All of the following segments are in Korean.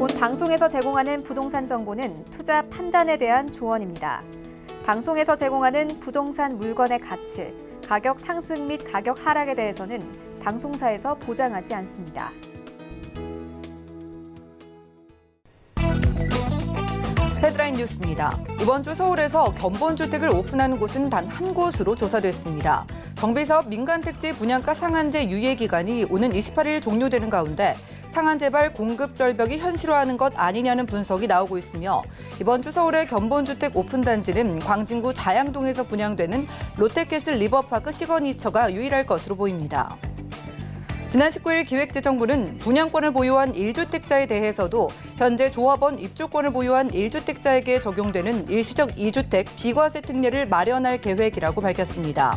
본 방송에서 제공하는 부동산 정보는 투자 판단에 대한 조언입니다. 방송에서 제공하는 부동산 물건의 가치, 가격 상승 및 가격 하락에 대해서는 방송사에서 보장하지 않습니다. 헤드라인 뉴스입니다. 이번 주 서울에서 견본주택을 오픈하는 곳은 단 한 곳으로 조사됐습니다. 정비사업 민간택지 분양가 상한제 유예 기간이 오는 28일 종료되는 가운데 상한제발 공급 절벽이 현실화하는 것 아니냐는 분석이 나오고 있으며 이번 주 서울의 견본주택 오픈단지는 광진구 자양동에서 분양되는 롯데캐슬 리버파크 시그니처가 유일할 것으로 보입니다. 지난 19일 기획재정부는 분양권을 보유한 1주택자에 대해서도 현재 조합원 입주권을 보유한 1주택자에게 적용되는 일시적 2주택 비과세 특례를 마련할 계획이라고 밝혔습니다.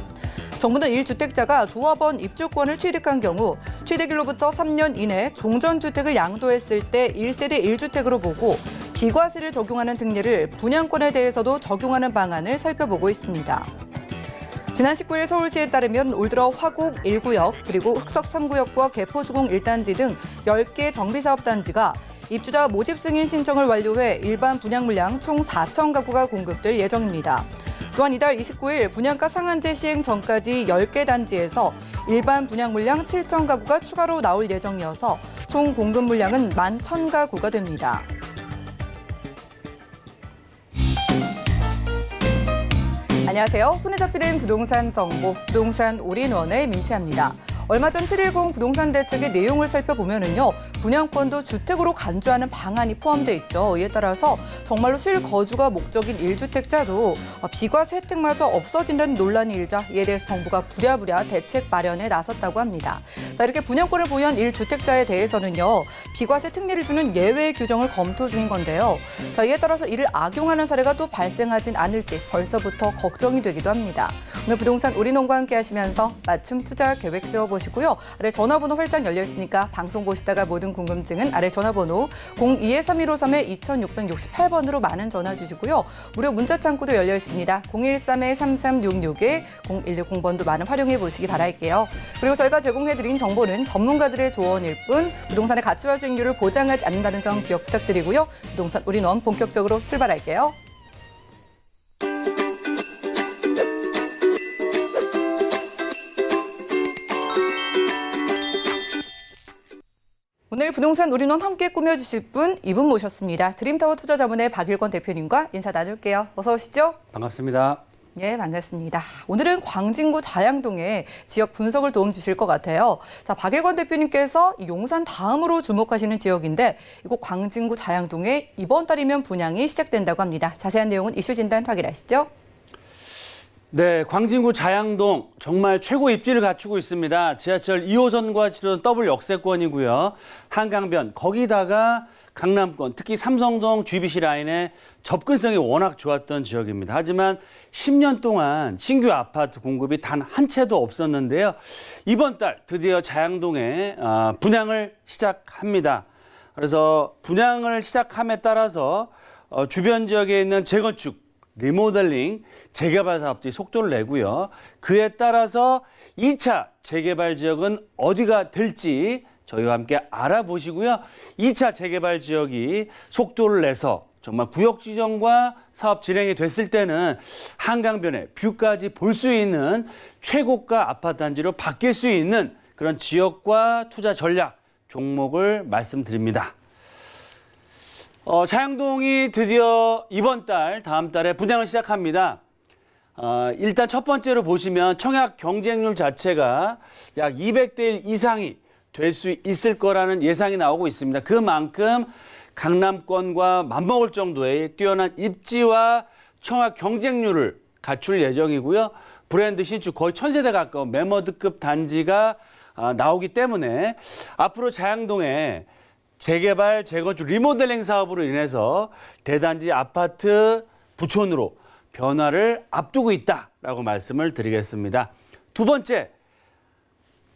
정부는 1주택자가 조합원 입주권을 취득한 경우 취득일로부터 3년 이내 종전주택을 양도했을 때 1세대 1주택으로 보고 비과세를 적용하는 특례를 분양권에 대해서도 적용하는 방안을 살펴보고 있습니다. 지난 19일 서울시에 따르면 올 들어 화곡 1구역 그리고 흑석 3구역과 개포주공 1단지 등 10개 정비사업단지가 입주자 모집 승인 신청을 완료해 일반 분양 물량 총 4천 가구가 공급될 예정입니다. 또한 이달 29일 분양가 상한제 시행 전까지 10개 단지에서 일반 분양 물량 7천 가구가 추가로 나올 예정이어서 총 공급 물량은 11,000가구가 됩니다. 안녕하세요. 손에 잡히는 부동산 정보, 부동산 올인원의 민채합니다. 얼마 전 710 부동산 대책의 내용을 살펴보면은요, 분양권도 주택으로 간주하는 방안이 포함되어 있죠. 이에 따라서 정말로 실거주가 목적인 1주택자도 비과세 혜택마저 없어진다는 논란이 일자 이에 대해서 정부가 부랴부랴 대책 마련에 나섰다고 합니다. 자, 이렇게 분양권을 보유한 1주택자에 대해서는요, 비과세 특례를 주는 예외 규정을 검토 중인 건데요. 자, 이에 따라서 이를 악용하는 사례가 또 발생하진 않을지 벌써부터 걱정이 되기도 합니다. 오늘 부동산 올인원과 함께 하시면서 맞춤 투자 계획 세워보시고요. 아래 전화번호 활짝 열려 있으니까 방송 보시다가 모든 궁금증은 아래 전화번호 02-3153-2668번으로 많은 전화 주시고요. 무료 문자 창구도 열려 있습니다. 013-3366-0160번도 많은 활용해 보시기 바랄게요. 그리고 저희가 제공해드린 정보는 전문가들의 조언일 뿐 부동산의 가치와 수익률을 보장하지 않는다는 점 기억 부탁드리고요. 부동산 올인원 본격적으로 출발할게요. 오늘 부동산 올인원 함께 꾸며주실 분 이분 모셨습니다. 드림타워 투자자문의 박일권 대표님과 인사 나눌게요. 어서 오시죠. 반갑습니다. 네, 반갑습니다. 오늘은 광진구 자양동에 지역 분석을 도움 주실 것 같아요. 자, 박일권 대표님께서 용산 다음으로 주목하시는 지역인데 이곳 광진구 자양동에 이번 달이면 분양이 시작된다고 합니다. 자세한 내용은 이슈 진단 확인하시죠. 네, 광진구 자양동 정말 최고 입지를 갖추고 있습니다. 지하철 2호선과 7호선 더블 역세권이고요. 한강변, 거기다가 강남권, 특히 삼성동 GBC 라인의 접근성이 워낙 좋았던 지역입니다. 하지만 10년 동안 신규 아파트 공급이 단 한 채도 없었는데요. 이번 달 드디어 자양동에 분양을 시작합니다. 그래서 분양을 시작함에 따라서 주변 지역에 있는 재건축, 리모델링, 재개발 사업들이 속도를 내고요. 그에 따라서 2차 재개발 지역은 어디가 될지 저희와 함께 알아보시고요. 2차 재개발 지역이 속도를 내서 정말 구역 지정과 사업 진행이 됐을 때는 한강변에 뷰까지 볼 수 있는 최고가 아파트 단지로 바뀔 수 있는 그런 지역과 투자 전략 종목을 말씀드립니다. 자양동이 드디어 이번 달, 다음 달에 분양을 시작합니다. 일단 첫 번째로 보시면 청약 경쟁률 자체가 약 200대 1 이상이 될 수 있을 거라는 예상이 나오고 있습니다. 그만큼 강남권과 맞먹을 정도의 뛰어난 입지와 청약 경쟁률을 갖출 예정이고요. 브랜드 신축 거의 1000세대 가까운 매머드급 단지가 나오기 때문에 앞으로 자양동에 재개발, 재건축, 리모델링 사업으로 인해서 대단지 아파트 부촌으로 변화를 앞두고 있다라고 말씀을 드리겠습니다. 두 번째,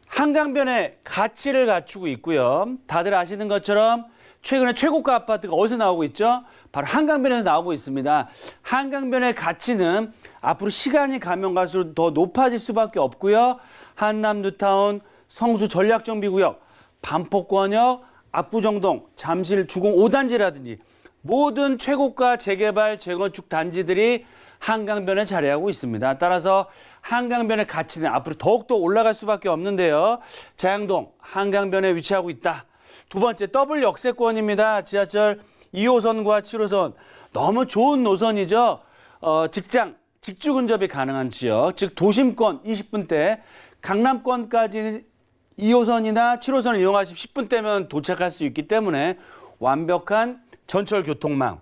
한강변에 가치를 갖추고 있고요. 다들 아시는 것처럼 최근에 최고가 아파트가 어디서 나오고 있죠? 바로 한강변에서 나오고 있습니다. 한강변의 가치는 앞으로 시간이 가면 갈수록 더 높아질 수밖에 없고요. 한남 뉴타운, 성수 전략정비구역, 반포권역, 압구정동, 잠실, 주공 5단지라든지 모든 최고가 재개발, 재건축 단지들이 한강변에 자리하고 있습니다. 따라서 한강변의 가치는 앞으로 더욱더 올라갈 수밖에 없는데요. 자양동, 한강변에 위치하고 있다. 두 번째, 더블 역세권입니다. 지하철 2호선과 7호선. 너무 좋은 노선이죠. 직장, 직주 근접이 가능한 지역, 즉 도심권 20분대, 강남권까지 2호선이나 7호선을 이용하시면 10분대면 도착할 수 있기 때문에 완벽한 전철 교통망.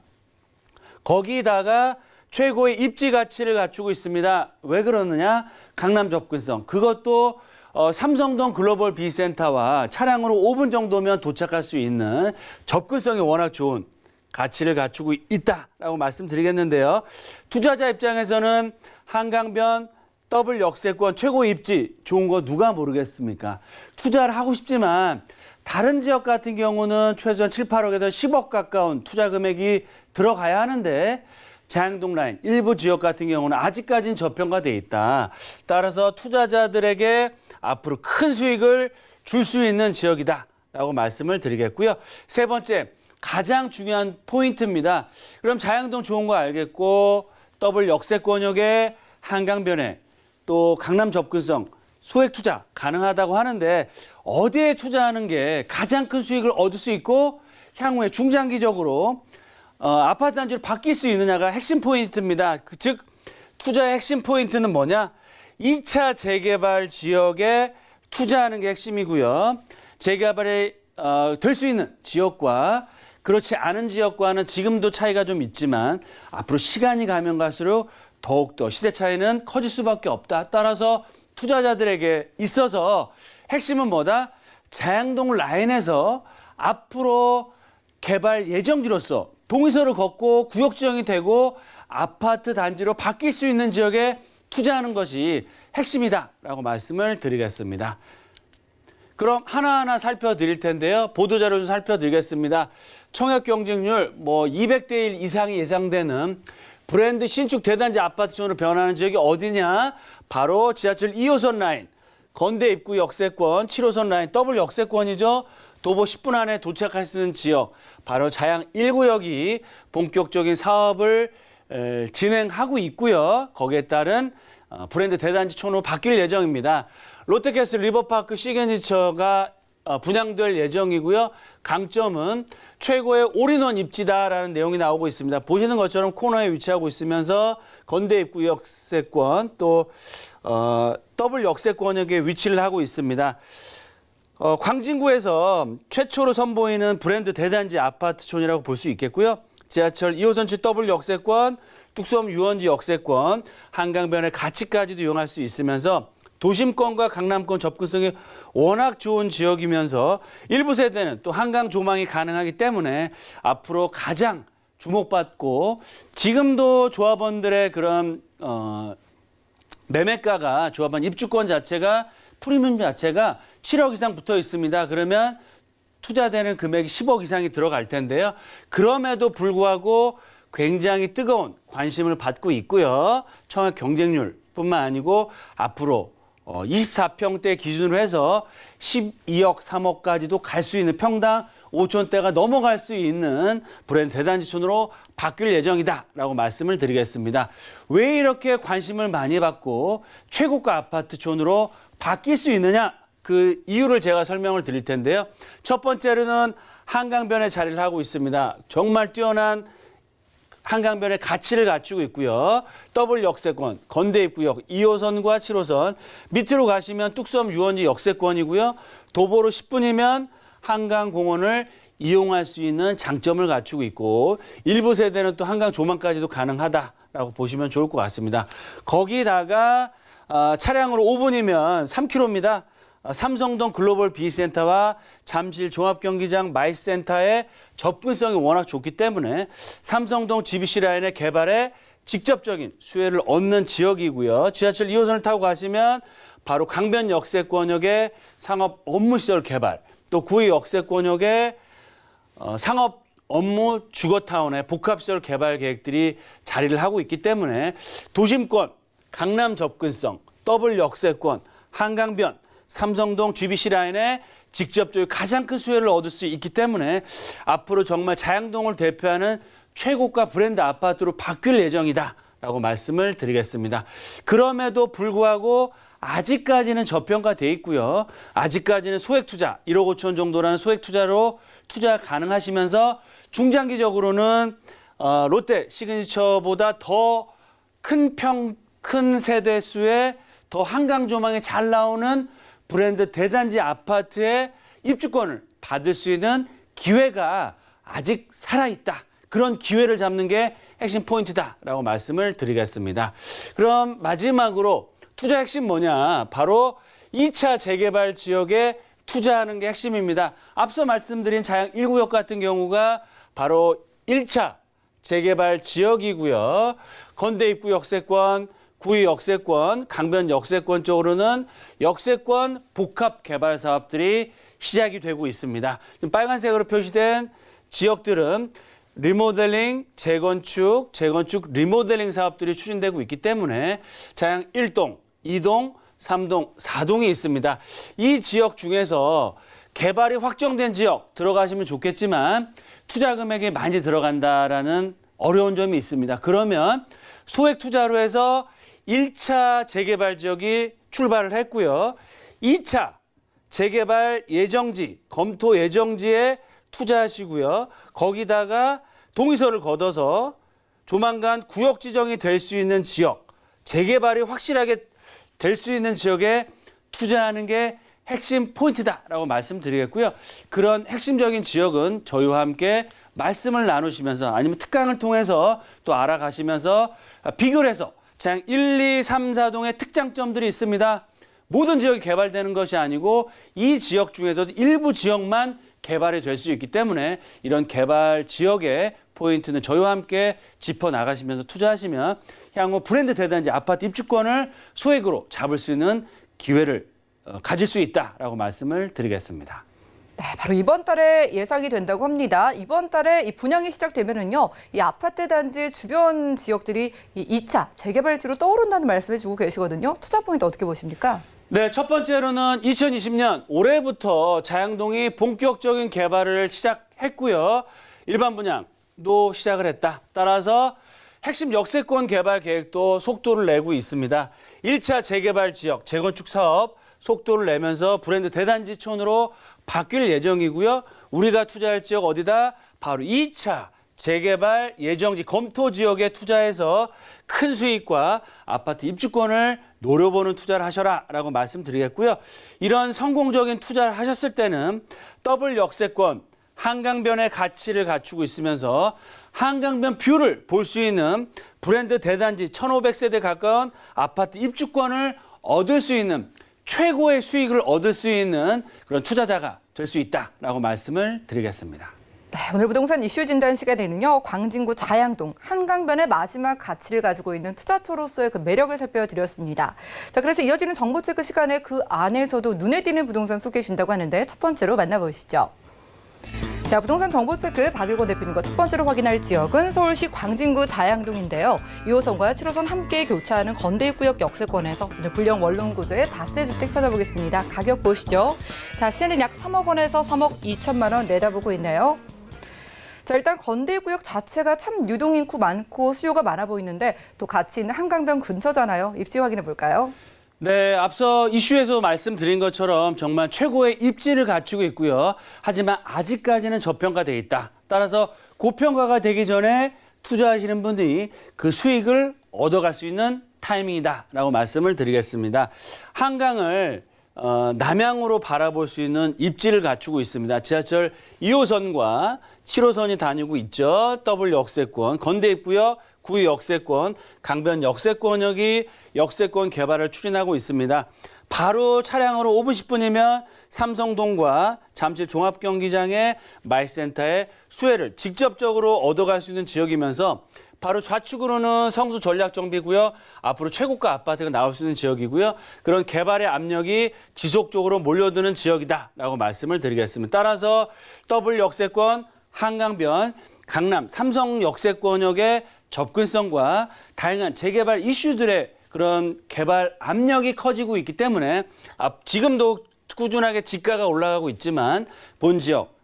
거기다가 최고의 입지 가치를 갖추고 있습니다. 왜 그러느냐? 강남 접근성. 그것도 삼성동 글로벌 B센터와 차량으로 5분 정도면 도착할 수 있는 접근성이 워낙 좋은 가치를 갖추고 있다라고 말씀드리겠는데요. 투자자 입장에서는 한강변 더블 역세권 최고 입지 좋은 거 누가 모르겠습니까? 투자를 하고 싶지만 다른 지역 같은 경우는 최소한 7, 8억에서 10억 가까운 투자 금액이 들어가야 하는데 자양동 라인 일부 지역 같은 경우는 아직까지는 저평가돼 있다. 따라서 투자자들에게 앞으로 큰 수익을 줄 수 있는 지역이다라고 말씀을 드리겠고요. 세 번째, 가장 중요한 포인트입니다. 그럼 자양동 좋은 거 알겠고 더블 역세권역에 한강변에 또 강남 접근성 소액 투자 가능하다고 하는데 어디에 투자하는 게 가장 큰 수익을 얻을 수 있고 향후에 중장기적으로 아파트 단지로 바뀔 수 있느냐가 핵심 포인트입니다. 즉 투자의 핵심 포인트는 뭐냐? 2차 재개발 지역에 투자하는 게 핵심이고요. 재개발이 될 수 있는 지역과 그렇지 않은 지역과는 지금도 차이가 좀 있지만 앞으로 시간이 가면 갈수록 더욱더 시대 차이는 커질 수밖에 없다. 따라서 투자자들에게 있어서 핵심은 뭐다? 자양동 라인에서 앞으로 개발 예정지로서 동의서를 걷고 구역 지정이 되고 아파트 단지로 바뀔 수 있는 지역에 투자하는 것이 핵심이다라고 말씀을 드리겠습니다. 그럼 하나하나 살펴드릴 텐데요. 보도자료 좀 살펴드리겠습니다. 청약 경쟁률 200대 1 이상이 예상되는 브랜드 신축 대단지 아파트촌으로 변하는 지역이 어디냐? 바로 지하철 2호선 라인, 건대 입구 역세권, 7호선 라인 더블 역세권이죠. 도보 10분 안에 도착할 수 있는 지역, 바로 자양 1구역이 본격적인 사업을 진행하고 있고요. 거기에 따른 브랜드 대단지촌으로 바뀔 예정입니다. 롯데캐슬 리버파크 시그니처가 분양될 예정이고요. 강점은 최고의 올인원 입지다라는 내용이 나오고 있습니다. 보시는 것처럼 코너에 위치하고 있으면서 건대 입구 역세권 또 더블 역세권역에 위치를 하고 있습니다. 광진구에서 최초로 선보이는 브랜드 대단지 아파트촌이라고 볼 수 있겠고요. 지하철 2호선치 더블 역세권, 뚝섬 유원지 역세권, 한강변의 가치까지도 이용할 수 있으면서 도심권과 강남권 접근성이 워낙 좋은 지역이면서 일부 세대는 또 한강 조망이 가능하기 때문에 앞으로 가장 주목받고 지금도 조합원들의 그런 매매가가 조합원 입주권 자체가 프리미엄 자체가 7억 이상 붙어 있습니다. 그러면 투자되는 금액이 10억 이상이 들어갈 텐데요. 그럼에도 불구하고 굉장히 뜨거운 관심을 받고 있고요. 청약 경쟁률뿐만 아니고 앞으로 24평대 기준으로 해서 12억, 3억까지도 갈 수 있는 평당 5천대가 넘어갈 수 있는 브랜드 대단지촌으로 바뀔 예정이다라고 말씀을 드리겠습니다. 왜 이렇게 관심을 많이 받고 최고가 아파트촌으로 바뀔 수 있느냐? 그 이유를 제가 설명을 드릴 텐데요. 첫 번째로는 한강변에 자리를 하고 있습니다. 정말 뛰어난 한강변의 가치를 갖추고 있고요. 더블 역세권, 건대 입구역 2호선과 7호선, 밑으로 가시면 뚝섬 유원지 역세권이고요. 도보로 10분이면 한강공원을 이용할 수 있는 장점을 갖추고 있고 일부 세대는 또 한강 조망까지도 가능하다라고 보시면 좋을 것 같습니다. 거기다가 차량으로 5분이면 3km입니다. 삼성동 글로벌 B센터와 잠실 종합경기장 마이센터의 접근성이 워낙 좋기 때문에 삼성동 GBC 라인의 개발에 직접적인 수혜를 얻는 지역이고요. 지하철 2호선을 타고 가시면 바로 강변 역세권역의 상업 업무시설 개발, 또 구의 역세권역의 상업 업무 주거타운의 복합시설 개발 계획들이 자리를 하고 있기 때문에 도심권, 강남 접근성, 더블 역세권, 한강변 삼성동 GBC 라인에 직접적으로 가장 큰 수혜를 얻을 수 있기 때문에 앞으로 정말 자양동을 대표하는 최고가 브랜드 아파트로 바뀔 예정이다라고 말씀을 드리겠습니다. 그럼에도 불구하고 아직까지는 저평가돼 있고요. 아직까지는 소액 투자 1억 5천 정도라는 소액 투자로 투자 가능하시면서 중장기적으로는 롯데 시그니처보다 더 큰 세대수의 더 한강 조망이 잘 나오는 브랜드 대단지 아파트의 입주권을 받을 수 있는 기회가 아직 살아있다. 그런 기회를 잡는 게 핵심 포인트다라고 말씀을 드리겠습니다. 그럼 마지막으로 투자 핵심 뭐냐? 바로 2차 재개발 지역에 투자하는 게 핵심입니다. 앞서 말씀드린 자양 1구역 같은 경우가 바로 1차 재개발 지역이고요. 건대 입구 역세권, 구의 역세권, 강변 역세권 쪽으로는 역세권 복합 개발 사업들이 시작이 되고 있습니다. 빨간색으로 표시된 지역들은 리모델링, 재건축 리모델링 사업들이 추진되고 있기 때문에 자양 1동, 2동, 3동, 4동이 있습니다. 이 지역 중에서 개발이 확정된 지역 들어가시면 좋겠지만 투자 금액이 많이 들어간다라는 어려운 점이 있습니다. 그러면 소액 투자로 해서 1차 재개발 지역이 출발을 했고요. 2차 재개발 예정지, 검토 예정지에 투자하시고요. 거기다가 동의서를 걷어서 조만간 구역 지정이 될 수 있는 지역, 재개발이 확실하게 될 수 있는 지역에 투자하는 게 핵심 포인트다라고 말씀드리겠고요. 그런 핵심적인 지역은 저희와 함께 말씀을 나누시면서 아니면 특강을 통해서 또 알아가시면서 비교를 해서 자양 1, 2, 3, 4동의 특장점들이 있습니다. 모든 지역이 개발되는 것이 아니고 이 지역 중에서도 일부 지역만 개발이 될 수 있기 때문에 이런 개발 지역의 포인트는 저희와 함께 짚어나가시면서 투자하시면 향후 브랜드 대단지 아파트 입주권을 소액으로 잡을 수 있는 기회를 가질 수 있다라고 말씀을 드리겠습니다. 네, 바로 이번 달에 예상이 된다고 합니다. 이번 달에 이 분양이 시작되면은요, 이 아파트 단지 주변 지역들이 이 2차 재개발지로 떠오른다는 말씀해 주고 계시거든요. 투자 포인트 어떻게 보십니까? 네, 첫 번째로는 2020년 올해부터 자양동이 본격적인 개발을 시작했고요. 일반 분양도 시작을 했다. 따라서 핵심 역세권 개발 계획도 속도를 내고 있습니다. 1차 재개발 지역, 재건축 사업 속도를 내면서 브랜드 대단지촌으로 바뀔 예정이고요. 우리가 투자할 지역 어디다? 바로 2차 재개발 예정지 검토 지역에 투자해서 큰 수익과 아파트 입주권을 노려보는 투자를 하셔라라고 말씀드리겠고요. 이런 성공적인 투자를 하셨을 때는 더블 역세권, 한강변의 가치를 갖추고 있으면서 한강변 뷰를 볼 수 있는 브랜드 대단지 1,500세대 가까운 아파트 입주권을 얻을 수 있는 최고의 수익을 얻을 수 있는 그런 투자자가 될 수 있다라고 말씀을 드리겠습니다. 네, 오늘 부동산 이슈 진단 시간에는요, 광진구 자양동 한강변의 마지막 가치를 가지고 있는 투자처로서의 그 매력을 살펴드렸습니다. 자, 그래서 이어지는 정보 체크 시간에 그 안에서도 눈에 띄는 부동산 소개해 준다고 하는데 첫 번째로 만나보시죠. 자, 부동산 정보 체크 박일권 대표님과 첫 번째로 확인할 지역은 서울시 광진구 자양동인데요. 2호선과 7호선 함께 교차하는 건대입구역 역세권에서 불량 원룸 구조의 다세 주택 찾아보겠습니다. 가격 보시죠. 자, 시세는 약 3억 원에서 3억 2천만 원 내다보고 있네요. 자, 일단 건대구역 자체가 참 유동인구 많고 수요가 많아 보이는데 또 가치 있는 한강변 근처잖아요. 입지 확인해 볼까요? 네, 앞서 이슈에서 말씀드린 것처럼 정말 최고의 입지를 갖추고 있고요. 하지만 아직까지는 저평가돼 있다. 따라서 고평가가 되기 전에 투자하시는 분들이 그 수익을 얻어갈 수 있는 타이밍이다라고 말씀을 드리겠습니다. 한강을 남향으로 바라볼 수 있는 입지를 갖추고 있습니다. 지하철 2호선과 7호선이 다니고 있죠. 더블 역세권, 건대입구역, 구의 역세권, 강변 역세권역이 역세권 개발을 추진하고 있습니다. 바로 차량으로 5분 10분이면 삼성동과 잠실 종합경기장의 마이센터의 수혜를 직접적으로 얻어갈 수 있는 지역이면서 바로 좌측으로는 성수 전략정비구역, 앞으로 최고가 아파트가 나올 수 있는 지역이고요. 그런 개발의 압력이 지속적으로 몰려드는 지역이다라고 말씀을 드리겠습니다. 따라서 더블 역세권, 한강변, 강남 삼성 역세권역의 접근성과 다양한 재개발 이슈들의 그런 개발 압력이 커지고 있기 때문에 지금도 꾸준하게 지가가 올라가고 있지만 본 지역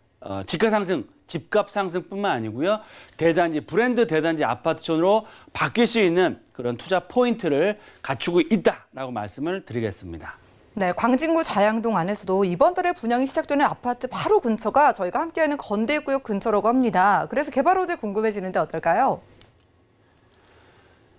지가 상승, 집값 상승뿐만 아니고요. 대단지, 브랜드 대단지 아파트촌으로 바뀔 수 있는 그런 투자 포인트를 갖추고 있다라고 말씀을 드리겠습니다. 네, 광진구 자양동 안에서도 이번 달에 분양이 시작되는 아파트 바로 근처가 저희가 함께하는 건대구역 근처라고 합니다. 그래서 개발 호재 궁금해지는데 어떨까요?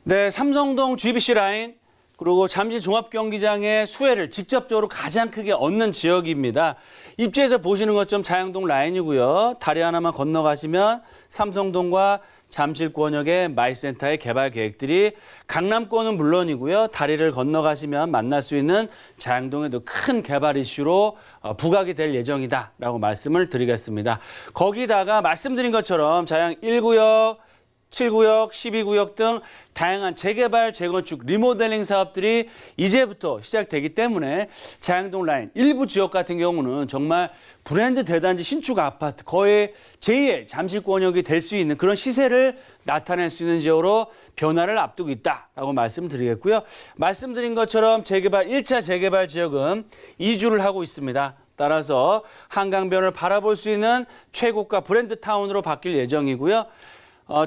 네, 삼성동 GBC 라인 그리고 잠실 종합경기장의 수혜를 직접적으로 가장 크게 얻는 지역입니다. 입지에서 보시는 것처럼 자양동 라인이고요. 다리 하나만 건너가시면 삼성동과 잠실권역의 마이센터의 개발 계획들이 강남권은 물론이고요. 다리를 건너가시면 만날 수 있는 자양동에도 큰 개발 이슈로 부각이 될 예정이다라고 말씀을 드리겠습니다. 거기다가 말씀드린 것처럼 자양 1구역, 7구역, 12구역 등 다양한 재개발, 재건축, 리모델링 사업들이 이제부터 시작되기 때문에 자양동 라인 일부 지역 같은 경우는 정말 브랜드 대단지 신축 아파트 거의 제2의 잠실권역이 될 수 있는 그런 시세를 나타낼 수 있는 지역으로 변화를 앞두고 있다라고 말씀드리겠고요. 말씀드린 것처럼 재개발 1차 재개발 지역은 이주를 하고 있습니다. 따라서 한강변을 바라볼 수 있는 최고가 브랜드 타운으로 바뀔 예정이고요.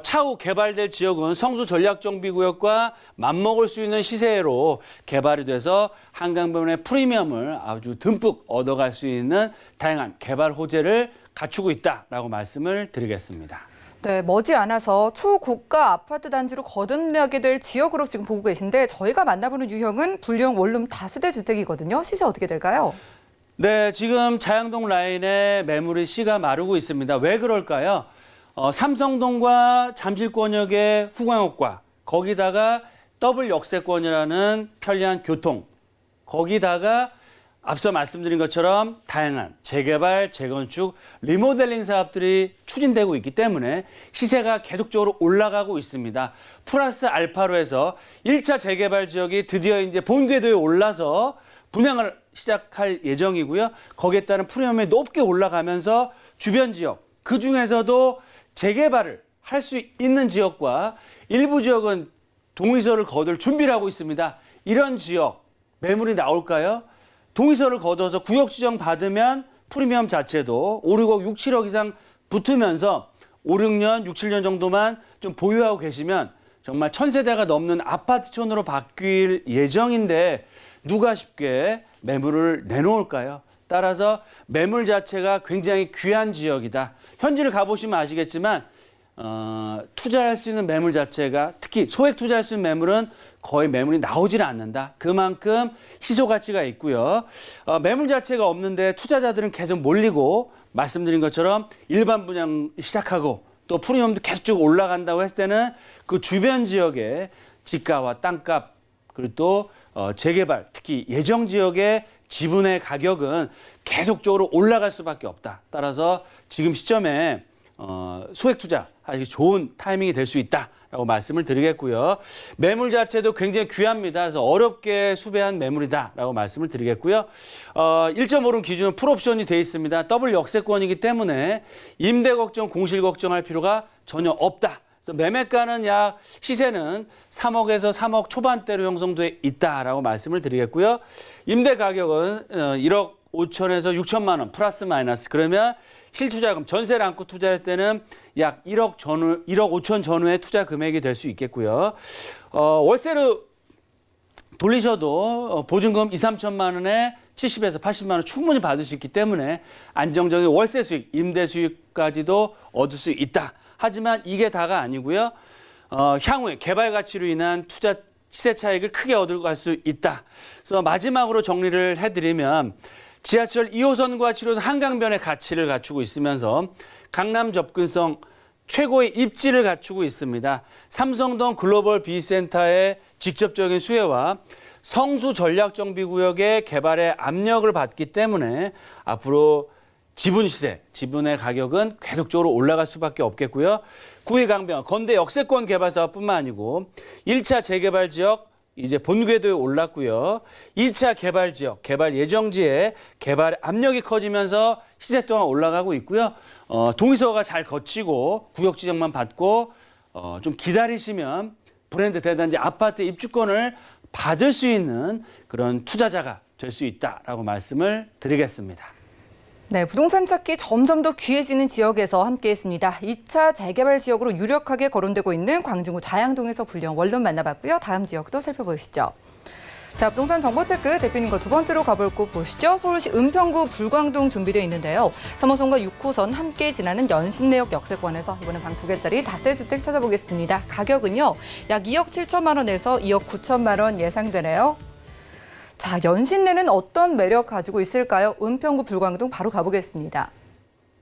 차후 개발될 지역은 성수 전략정비구역과 맞먹을 수 있는 시세로 개발이 돼서 한강변의 프리미엄을 아주 듬뿍 얻어갈 수 있는 다양한 개발 호재를 갖추고 있다라고 말씀을 드리겠습니다. 네, 머지않아서 초고가 아파트 단지로 거듭나게 될 지역으로 지금 보고 계신데 저희가 만나보는 유형은 불량 원룸 다세대 주택이거든요. 시세 어떻게 될까요? 네, 지금 자양동 라인에 매물이 씨가 마르고 있습니다. 왜 그럴까요? 삼성동과 잠실권역의 후광역과 거기다가 더블 역세권이라는 편리한 교통 거기다가 앞서 말씀드린 것처럼 다양한 재개발, 재건축, 리모델링 사업들이 추진되고 있기 때문에 시세가 계속적으로 올라가고 있습니다. 플러스 알파로 해서 1차 재개발 지역이 드디어 이제 본궤도에 올라서 분양을 시작할 예정이고요. 거기에 따른 프리미엄이 높게 올라가면서 주변 지역, 그중에서도 재개발을 할 수 있는 지역과 일부 지역은 동의서를 거둘 준비를 하고 있습니다. 이런 지역 매물이 나올까요? 동의서를 거둬서 구역 지정 받으면 프리미엄 자체도 5, 6억, 6, 7억 이상 붙으면서 5, 6년, 6, 7년 정도만 좀 보유하고 계시면 정말 1000세대가 넘는 아파트촌으로 바뀔 예정인데 누가 쉽게 매물을 내놓을까요? 따라서 매물 자체가 굉장히 귀한 지역이다. 현지를 가보시면 아시겠지만 투자할 수 있는 매물 자체가 특히 소액 투자할 수 있는 매물은 거의 매물이 나오질 않는다. 그만큼 희소 가치가 있고요. 매물 자체가 없는데 투자자들은 계속 몰리고 말씀드린 것처럼 일반 분양 시작하고 또 프리미엄도 계속 올라간다고 했을 때는 그 주변 지역의 지가와 땅값 그리고 또 재개발 특히 예정 지역의 지분의 가격은 계속적으로 올라갈 수밖에 없다. 따라서 지금 시점에 소액 투자하기 좋은 타이밍이 될 수 있다라고 말씀을 드리겠고요. 매물 자체도 굉장히 귀합니다. 그래서 어렵게 수배한 매물이다라고 말씀을 드리겠고요. 1.5룸 기준은 풀옵션이 되어 있습니다. 더블 역세권이기 때문에 임대 걱정, 공실 걱정할 필요가 전혀 없다. 그래서 매매가는 약 시세는 3억에서 3억 초반대로 형성돼 있다라고 말씀을 드리겠고요. 임대 가격은 1억 5천에서 6천만 원 플러스 마이너스. 그러면 실투자금 전세를 안고 투자할 때는 약 1억 5천 전후의 투자 금액이 될 수 있겠고요. 월세로 돌리셔도 보증금 2, 3천만 원에 70에서 80만 원 충분히 받을 수 있기 때문에 안정적인 월세 수익, 임대 수익까지도 얻을 수 있다. 하지만 이게 다가 아니고요. 향후에 개발 가치로 인한 투자 시세 차익을 크게 얻어갈 수 있다. 그래서 마지막으로 정리를 해드리면 지하철 2호선과 7호선 한강변의 가치를 갖추고 있으면서 강남 접근성 최고의 입지를 갖추고 있습니다. 삼성동 글로벌 B센터의 직접적인 수혜와 성수 전략정비구역의 개발에 압력을 받기 때문에 앞으로 지분 시세, 지분의 가격은 계속적으로 올라갈 수밖에 없겠고요. 구의강변, 건대 역세권 개발 사업뿐만 아니고 1차 재개발 지역 이제 본궤도에 올랐고요. 2차 개발 지역, 개발 예정지에 개발 압력이 커지면서 시세 또한 올라가고 있고요. 동의서가 잘 거치고 구역 지정만 받고 좀 기다리시면 브랜드 대단지 아파트 입주권을 받을 수 있는 그런 투자자가 될 수 있다라고 말씀을 드리겠습니다. 네, 부동산 찾기 점점 더 귀해지는 지역에서 함께했습니다. 2차 재개발 지역으로 유력하게 거론되고 있는 광진구 자양동에서 불리한 원룸 만나봤고요. 다음 지역도 살펴보시죠. 자, 부동산 정보체크 대표님과 두 번째로 가볼 곳 보시죠. 서울시 은평구 불광동 준비되어 있는데요. 3호선과 6호선 함께 지나는 연신내역 역세권에서 이번엔 방 2개짜리 다세주택 찾아보겠습니다. 가격은요, 약 2억 7천만 원에서 2억 9천만 원 예상되네요. 자, 연신내는 어떤 매력 가지고 있을까요? 은평구 불광동 바로 가보겠습니다.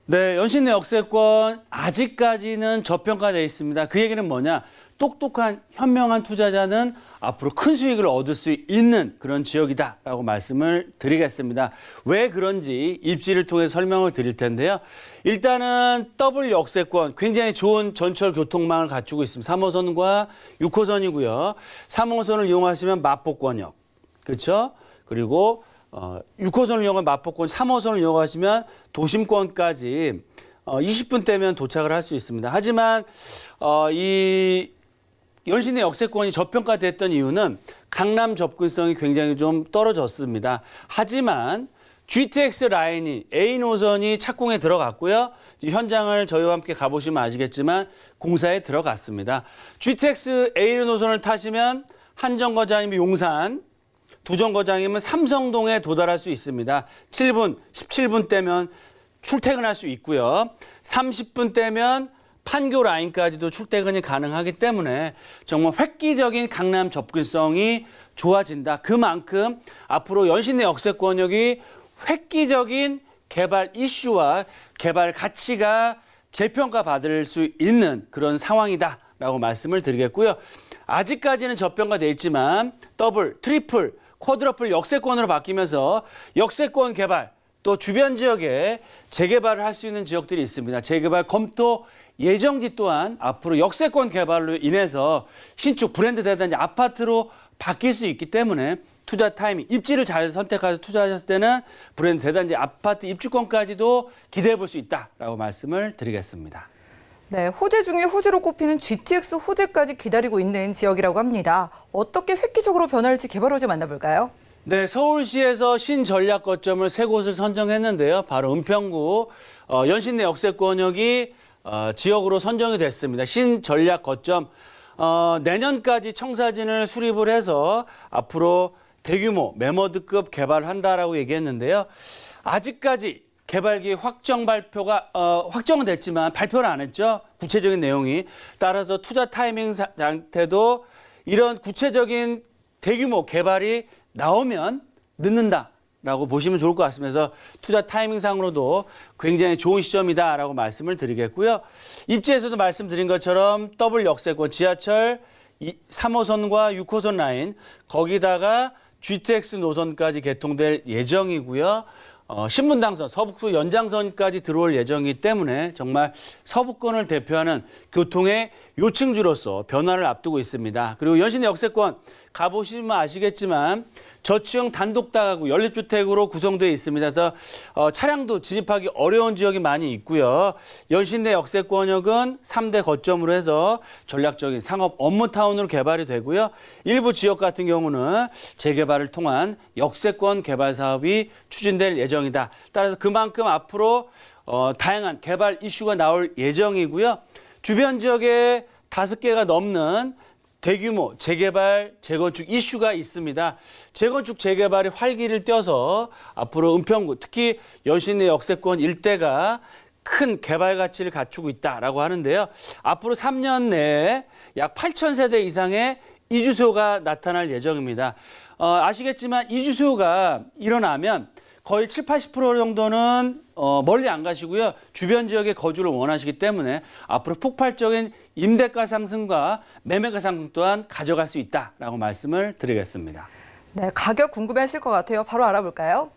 네, 연신내 역세권 아직까지는 저평가되어 있습니다. 그 얘기는 뭐냐? 똑똑한 현명한 투자자는 앞으로 큰 수익을 얻을 수 있는 그런 지역이다라고 말씀을 드리겠습니다. 왜 그런지 입지를 통해 설명을 드릴 텐데요. 일단은 더블 역세권 굉장히 좋은 전철 교통망을 갖추고 있습니다. 3호선과 6호선이고요. 3호선을 이용하시면 마포권역, 그렇죠? 그리고 6호선을 이용한 마포권, 3호선을 이용하시면 도심권까지 20분대면 도착을 할 수 있습니다. 하지만 이 연신내 역세권이 저평가됐던 이유는 강남 접근성이 굉장히 좀 떨어졌습니다. 하지만 GTX 라인이 A 노선이 착공에 들어갔고요. 현장을 저희와 함께 가보시면 아시겠지만 공사에 들어갔습니다. GTX A 노선을 타시면 한정거장이면 용산, 두정거장이면 삼성동에 도달할 수 있습니다. 7분, 17분 대면 출퇴근할 수 있고요. 30분 대면 판교 라인까지도 출퇴근이 가능하기 때문에 정말 획기적인 강남 접근성이 좋아진다. 그만큼 앞으로 연신내 역세권역이 획기적인 개발 이슈와 개발 가치가 재평가받을 수 있는 그런 상황이다라고 말씀을 드리겠고요. 아직까지는 저평가돼 있지만 더블, 트리플, 쿼드러플 역세권으로 바뀌면서 역세권 개발 또 주변 지역에 재개발을 할 수 있는 지역들이 있습니다. 재개발 검토 예정지 또한 앞으로 역세권 개발로 인해서 신축 브랜드되든지 아파트로 바뀔 수 있기 때문에 투자 타이밍, 입지를 잘 선택해서 투자하셨을 때는 브랜드 대단지 아파트 입주권까지도 기대해 볼 수 있다라고 말씀을 드리겠습니다. 네, 호재 중에 호재로 꼽히는 GTX 호재까지 기다리고 있는 지역이라고 합니다. 어떻게 획기적으로 변할지 개발 호재 만나볼까요? 네, 서울시에서 신전략 거점을 세 곳을 선정했는데요. 바로 은평구 연신내 역세권역이 지역으로 선정이 됐습니다. 신전략 거점 내년까지 청사진을 수립을 해서 앞으로 대규모 매머드급 개발을 한다라고 얘기했는데요. 아직까지 개발기 확정 발표가 확정은 됐지만 발표를 안 했죠. 구체적인 내용이. 따라서 투자 타이밍 상태도 이런 구체적인 대규모 개발이 나오면 늦는다라고 보시면 좋을 것 같습니다. 그래서 투자 타이밍상으로도 굉장히 좋은 시점이다라고 말씀을 드리겠고요. 입지에서도 말씀드린 것처럼 더블 역세권 지하철 3호선과 6호선 라인 거기다가 GTX 노선까지 개통될 예정이고요. 신분당선, 서북부 연장선까지 들어올 예정이기 때문에 정말 서부권을 대표하는 교통의 요층지로서 변화를 앞두고 있습니다. 그리고 연신내 역세권 가보시면 아시겠지만 저층 단독다가구 연립주택으로 구성되어 있습니다. 그래서 차량도 진입하기 어려운 지역이 많이 있고요. 연신내 역세권역은 3대 거점으로 해서 전략적인 상업 업무타운으로 개발이 되고요. 일부 지역 같은 경우는 재개발을 통한 역세권 개발 사업이 추진될 예정이다. 따라서 그만큼 앞으로 다양한 개발 이슈가 나올 예정이고요. 주변 지역에 5개가 넘는 대규모 재개발, 재건축 이슈가 있습니다. 재건축, 재개발이 활기를 띨서 앞으로 은평구, 특히 연신내 역세권 일대가 큰 개발 가치를 갖추고 있다라고 하는데요. 앞으로 3년 내에 약 8,000세대 이상의 이주 수요가 나타날 예정입니다. 아시겠지만 이주 수요가 일어나면 거의 7, 80% 정도는 멀리 안 가시고요. 주변 지역에 거주를 원하시기 때문에 앞으로 폭발적인 임대가 상승과 매매가 상승 또한 가져갈 수 있다라고 말씀을 드리겠습니다. 네, 가격 궁금해하실 것 같아요. 바로 알아볼까요?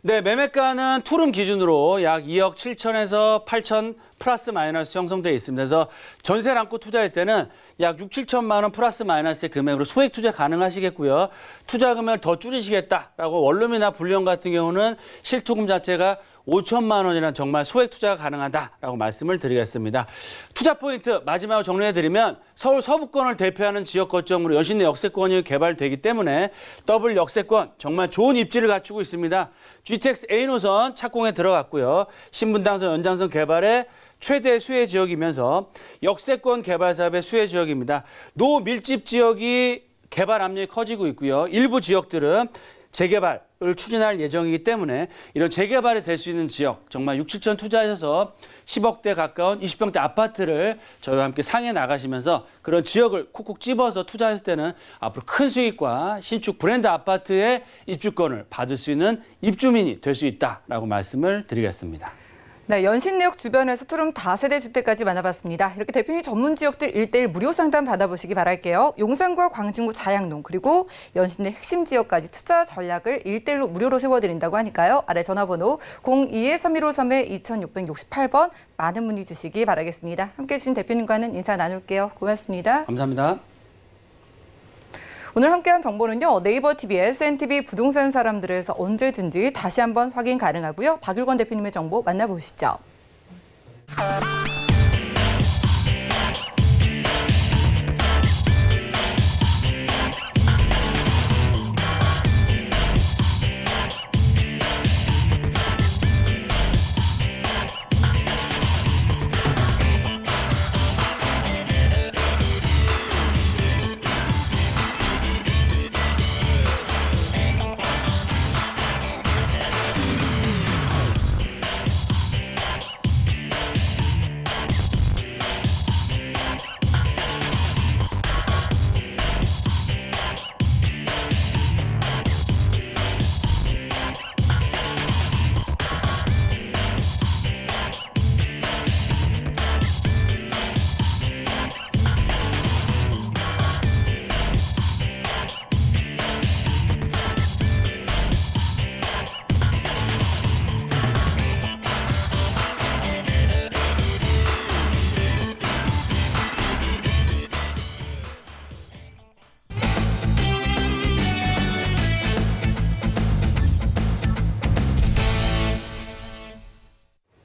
네, 매매가는 투룸 기준으로 약 2억 7천에서 8천 플러스 마이너스 형성되어 있습니다. 그래서 전세를 안고 투자할 때는 약 6, 7천만 원 플러스 마이너스의 금액으로 소액 투자 가능하시겠고요. 투자 금액을 더 줄이시겠다라고 원룸이나 불량 같은 경우는 실투금 자체가 5천만 원이란 정말 소액 투자가 가능하다라고 말씀을 드리겠습니다. 투자 포인트 마지막으로 정리해드리면 서울 서부권을 대표하는 지역 거점으로 연신내 역세권이 개발되기 때문에 더블 역세권 정말 좋은 입지를 갖추고 있습니다. GTX A 노선 착공에 들어갔고요. 신분당선 연장선 개발에 최대 수혜 지역이면서 역세권 개발 사업의 수혜 지역입니다. 노밀집 지역이 개발 압력이 커지고 있고요. 일부 지역들은 재개발을 추진할 예정이기 때문에 이런 재개발이 될 수 있는 지역, 정말 6, 7천 투자하셔서 10억대 가까운 20평대 아파트를 저희와 함께 상해 나가시면서 그런 지역을 콕콕 집어서 투자했을 때는 앞으로 큰 수익과 신축 브랜드 아파트의 입주권을 받을 수 있는 입주민이 될 수 있다라고 말씀을 드리겠습니다. 네, 연신내역 주변에서 투룸 다세대 주택까지 만나봤습니다. 이렇게 대표님 전문 지역들 1:1 무료 상담 받아보시기 바랄게요. 용산과 광진구 자양동 그리고 연신내 핵심 지역까지 투자 전략을 1:1로 무료로 세워드린다고 하니까요. 아래 전화번호 02-3153-2668번 많은 문의 주시기 바라겠습니다. 함께해 주신 대표님과는 인사 나눌게요. 고맙습니다. 감사합니다. 오늘 함께한 정보는요. 네이버 TV, SNTV 부동산 사람들에서 언제든지 다시 한번 확인 가능하고요. 박일권 대표님의 정보 만나보시죠.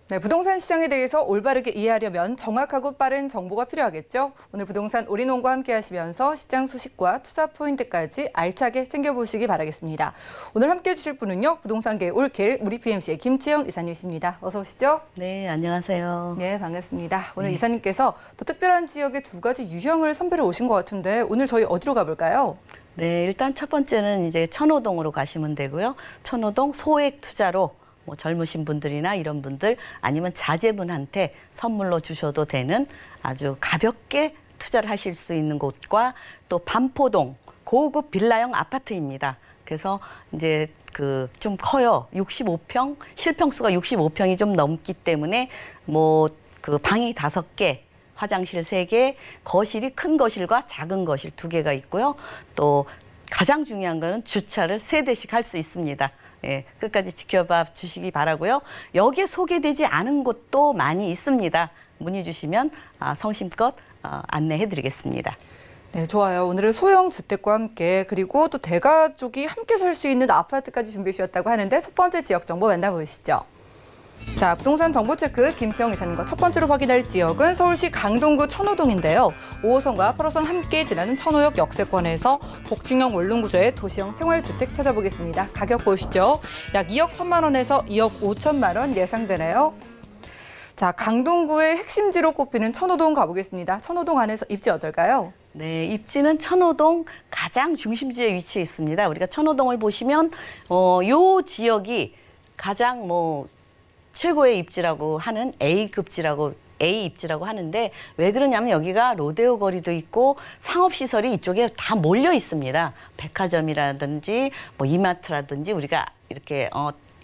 네, 부동산 시장에 대해서 올바르게 이해하려면 정확하고 빠른 정보가 필요하겠죠. 오늘 부동산 올인원과 함께 하시면서 시장 소식과 투자 포인트까지 알차게 챙겨보시기 바라겠습니다. 오늘 함께 해주실 분은요. 부동산계의 올길 우리 PMC의 김채영 이사님이십니다. 어서 오시죠. 네, 안녕하세요. 네, 반갑습니다. 오늘 이사님께서 또 특별한 지역의 두 가지 유형을 선별해 오신 것 같은데 오늘 저희 어디로 가볼까요? 네, 일단 첫 번째는 이제 천호동으로 가시면 되고요. 천호동 소액 투자로 뭐 젊으신 분들이나 이런 분들 아니면 자제분한테 선물로 주셔도 되는 아주 가볍게 투자를 하실 수 있는 곳과 또 반포동 고급 빌라형 아파트입니다. 그래서 이제 그 좀 커요. 65평, 실평수가 65평이 좀 넘기 때문에 뭐 그 방이 5개, 화장실 3개, 거실이 큰 거실과 작은 거실 2개가 있고요. 또 가장 중요한 거는 주차를 3대씩 할 수 있습니다. 예, 끝까지 지켜봐 주시기 바라고요. 여기에 소개되지 않은 곳도 많이 있습니다. 문의 주시면 성심껏 안내해 드리겠습니다. 네, 좋아요. 오늘은 소형 주택과 함께 그리고 또 대가족이 함께 살 수 있는 아파트까지 준비해 주셨다고 하는데 첫 번째 지역 정보 만나보시죠. 자, 부동산 정보체크 김채영 이사님과 첫 번째로 확인할 지역은 서울시 강동구 천호동인데요. 5호선과 8호선 함께 지나는 천호역 역세권에서 복층형 원룸 구조의 도시형 생활주택 찾아보겠습니다. 가격 보시죠. 약 2억 1천만 원에서 2억 5천만 원 예상되네요. 자, 강동구의 핵심지로 꼽히는 천호동 가보겠습니다. 천호동 안에서 입지 어떨까요? 네, 입지는 천호동 가장 중심지에 위치해 있습니다. 우리가 천호동을 보시면 요 지역이 가장 최고의 입지라고 하는 A 입지라고 하는데 왜 그러냐면 여기가 로데오 거리도 있고 상업시설이 이쪽에 다 몰려 있습니다. 백화점이라든지 이마트라든지 우리가 이렇게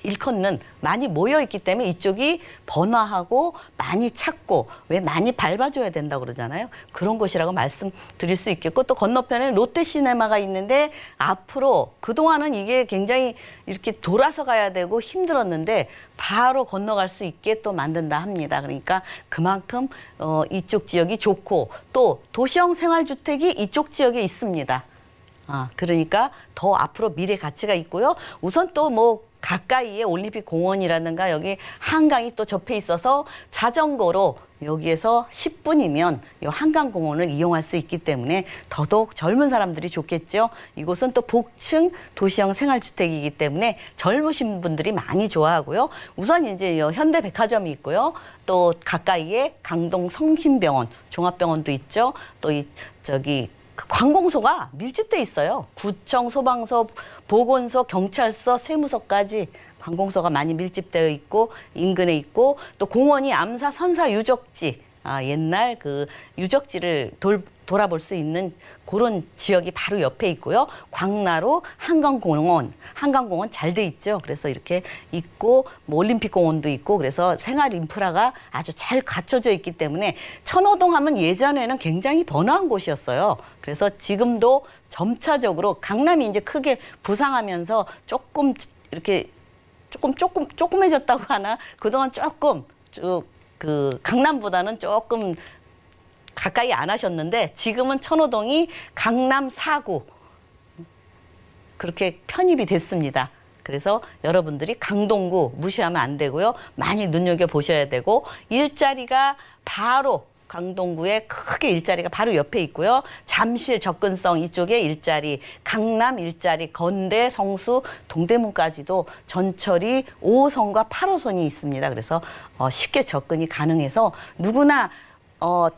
일컫는 많이 모여 있기 때문에 이쪽이 번화하고 많이 찾고 왜 많이 밟아줘야 된다고 그러잖아요. 그런 곳이라고 말씀드릴 수 있겠고 또 건너편에 롯데시네마가 있는데 앞으로 그동안은 이게 굉장히 이렇게 돌아서 가야 되고 힘들었는데 바로 건너갈 수 있게 또 만든다 합니다. 그러니까 그만큼 이쪽 지역이 좋고 또 도시형 생활주택이 이쪽 지역에 있습니다. 그러니까 더 앞으로 미래 가치가 있고요. 우선 또 가까이에 올림픽 공원이라든가 여기 한강이 또 접해 있어서 자전거로 여기에서 10분이면 이 한강공원을 이용할 수 있기 때문에 더더욱 젊은 사람들이 좋겠죠. 이곳은 또 복층 도시형 생활주택이기 때문에 젊으신 분들이 많이 좋아하고요. 우선 이제 현대백화점이 있고요. 또 가까이에 강동 성심병원, 종합병원도 있죠. 또 저기 관공서가 밀집돼 있어요. 구청, 소방서, 보건소, 경찰서, 세무서까지 관공서가 많이 밀집되어 있고 인근에 있고 또 공원이 암사 선사 유적지, 옛날 그 유적지를 돌아볼 수 있는 그런 지역이 바로 옆에 있고요. 광나루 한강공원 잘 돼 있죠. 그래서 이렇게 있고 뭐 올림픽공원도 있고 그래서 생활 인프라가 아주 잘 갖춰져 있기 때문에 천호동 하면 예전에는 굉장히 번화한 곳이었어요. 그래서 지금도 점차적으로 강남이 이제 크게 부상하면서 조금 이렇게 조금해졌다고 하나 그동안 조금 그 강남보다는 조금 가까이 안 하셨는데 지금은 천호동이 강남 4구 그렇게 편입이 됐습니다. 그래서 여러분들이 강동구 무시하면 안 되고요. 많이 눈여겨보셔야 되고 일자리가 바로 강동구에 크게 일자리가 바로 옆에 있고요. 잠실 접근성 이쪽에 일자리, 강남 일자리, 건대, 성수, 동대문까지도 전철이 5호선과 8호선이 있습니다. 그래서 쉽게 접근이 가능해서 누구나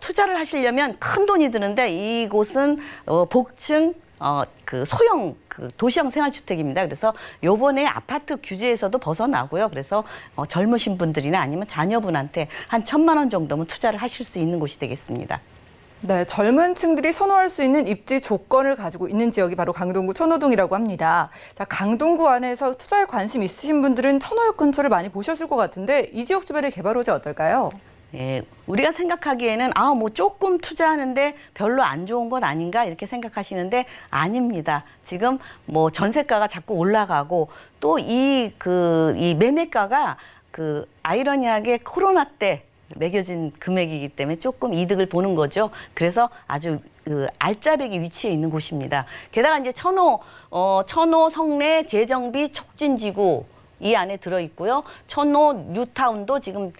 투자를 하시려면 큰 돈이 드는데 이곳은 복층 그 소형 그 도시형 생활주택입니다. 그래서 요번에 아파트 규제에서도 벗어나고요. 그래서 젊으신 분들이나 아니면 자녀분한테 한 1,000만 원 정도면 투자를 하실 수 있는 곳이 되겠습니다. 네, 젊은 층들이 선호할 수 있는 입지 조건을 가지고 있는 지역이 바로 강동구 천호동이라고 합니다. 자, 강동구 안에서 투자에 관심 있으신 분들은 천호역 근처를 많이 보셨을 것 같은데 이 지역 주변의 개발 호재 어떨까요? 예, 우리가 생각하기에는 뭐 조금 투자하는데 별로 안 좋은 것 아닌가 이렇게 생각하시는데 아닙니다. 지금 뭐 전세가가 자꾸 올라가고 또 이 매매가가 그 아이러니하게 코로나 때 매겨진 금액이기 때문에 조금 이득을 보는 거죠. 그래서 아주 그 알짜배기 위치에 있는 곳입니다. 게다가 이제 천호 성내 재정비 촉진지구 이 안에 들어 있고요. 천호 뉴타운도 지금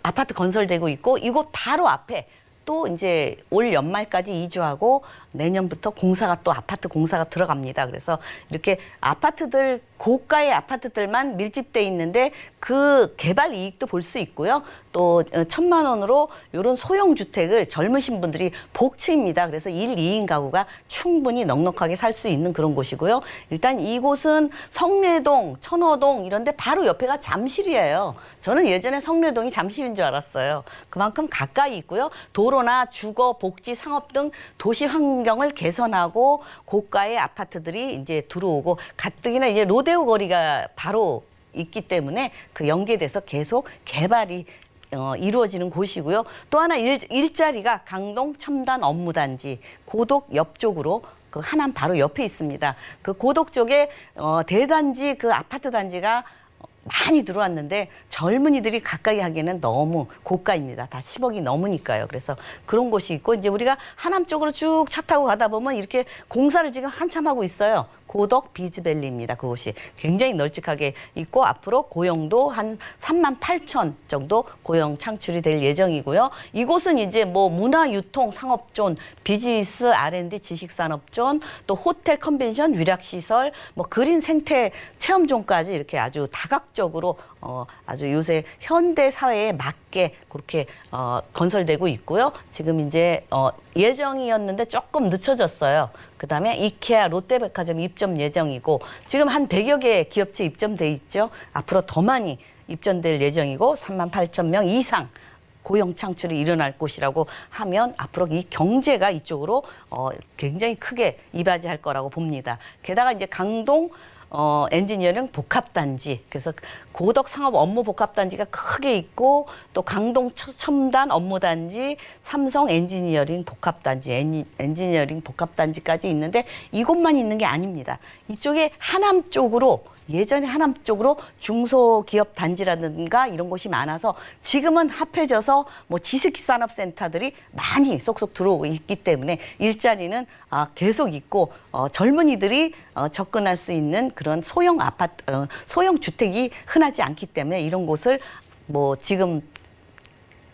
아파트 건설되고 있고 이곳 바로 앞에 또 이제 올 연말까지 이주하고 내년부터 또 아파트 공사가 들어갑니다. 그래서 이렇게 아파트들 고가의 아파트들만 밀집돼 있는데 그 개발 이익도 볼 수 있고요. 또 1,000만 원으로 이런 소형 주택을 젊으신 분들이 복층입니다. 그래서 1, 2인 가구가 충분히 넉넉하게 살 수 있는 그런 곳이고요. 일단 이곳은 성내동, 천호동 이런데 바로 옆에가 잠실이에요. 저는 예전에 성내동이 잠실인 줄 알았어요. 그만큼 가까이 있고요. 도로나 주거, 복지, 상업 등 도시 환경을 개선하고 고가의 아파트들이 이제 들어오고 가뜩이나 이제 로데오 거리가 바로 있기 때문에 그 연계돼서 계속 개발이 이루어지는 곳이고요. 또 하나 일자리가 강동 첨단 업무단지 고독 옆쪽으로 그 하남 바로 옆에 있습니다. 그 고독 쪽에 대단지 그 아파트 단지가 많이 들어왔는데 젊은이들이 가까이 하기에는 너무 고가입니다. 다 10억이 넘으니까요. 그래서 그런 곳이 있고 이제 우리가 하남 쪽으로 쭉 차 타고 가다 보면 이렇게 공사를 지금 한참 하고 있어요. 고덕 비즈밸리입니다. 그곳이 굉장히 널찍하게 있고 앞으로 고용도 한 38,000 정도 고용 창출이 될 예정이고요. 이곳은 이제 뭐 문화유통 상업존, 비즈니스 R&D 지식산업존, 또 호텔 컨벤션 위락시설, 뭐 그린 생태 체험존까지 이렇게 아주 다각적으로 아주 요새 현대 사회에 맞게 그렇게 건설되고 있고요. 지금 이제 예정이었는데 조금 늦춰졌어요. 그다음에 이케아, 롯데백화점 입점 예정이고 지금 한 100여 개 기업체 입점돼 있죠. 앞으로 더 많이 입점될 예정이고 38,000명 이상 고용 창출이 일어날 곳이라고 하면 앞으로 이 경제가 이쪽으로 굉장히 크게 이바지할 거라고 봅니다. 게다가 이제 강동 엔지니어링 복합단지, 그래서 고덕 상업 업무 복합단지가 크게 있고 또 강동 첨단 업무단지, 삼성 엔지니어링 복합단지, 엔지니어링 복합단지까지 있는데 이곳만 있는 게 아닙니다. 이쪽에 하남 쪽으로 예전에 하남 쪽으로 중소기업 단지라든가 이런 곳이 많아서 지금은 합해져서 뭐 지식산업센터들이 많이 쏙쏙 들어오고 있기 때문에 일자리는 계속 있고 젊은이들이 접근할 수 있는 그런 소형 아파트, 소형 주택이 흔하지 않기 때문에 이런 곳을 뭐 지금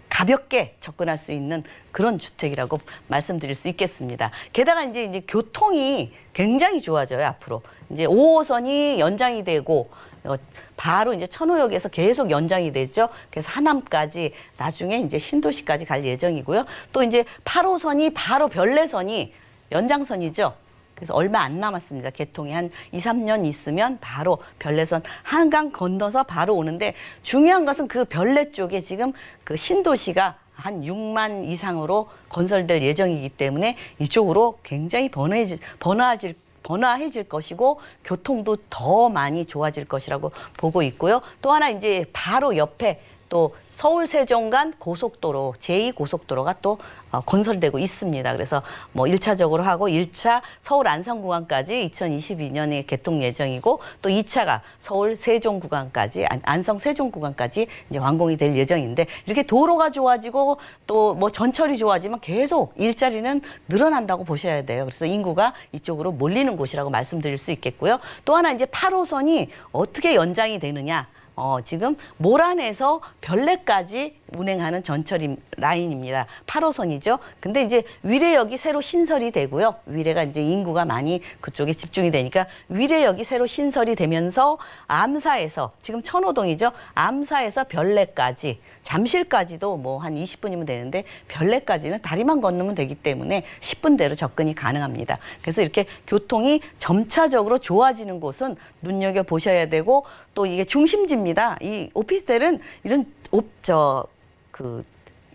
가볍게 접근할 수 있는 그런 주택이라고 말씀드릴 수 있겠습니다. 게다가 이제 교통이 굉장히 좋아져요, 앞으로. 이제 5호선이 연장이 되고, 바로 이제 천호역에서 계속 연장이 되죠. 그래서 하남까지 나중에 이제 신도시까지 갈 예정이고요. 또 이제 8호선이 바로 별내선이 연장선이죠. 그래서 얼마 안 남았습니다. 개통이 한 2, 3년 있으면 바로 별내선 한강 건너서 바로 오는데 중요한 것은 그 별내 쪽에 지금 그 신도시가 한 6만 이상으로 건설될 예정이기 때문에 이쪽으로 굉장히 번화해질 것이고 교통도 더 많이 좋아질 것이라고 보고 있고요. 또 하나 이제 바로 옆에 또 서울 세종 간 고속도로, 제2고속도로가 또 건설되고 있습니다. 그래서 뭐 1차적으로 하고 1차 서울 안성 구간까지 2022년에 개통 예정이고 또 2차가 서울 세종 구간까지, 안성 세종 구간까지 이제 완공이 될 예정인데 이렇게 도로가 좋아지고 또 뭐 전철이 좋아지면 계속 일자리는 늘어난다고 보셔야 돼요. 그래서 인구가 이쪽으로 몰리는 곳이라고 말씀드릴 수 있겠고요. 또 하나 이제 8호선이 어떻게 연장이 되느냐. 지금 모란에서 별내까지 운행하는 전철 라인입니다. 8호선이죠. 근데 이제 위례역이 새로 신설이 되고요. 위례가 이제 인구가 많이 그쪽에 집중이 되니까 위례역이 새로 신설이 되면서 암사에서 지금 천호동이죠. 암사에서 별내까지, 잠실까지도 뭐 한 20분이면 되는데 별내까지는 다리만 건너면 되기 때문에 10분대로 접근이 가능합니다. 그래서 이렇게 교통이 점차적으로 좋아지는 곳은 눈여겨 보셔야 되고 또 이게 중심지입니다. 이 오피스텔은 이런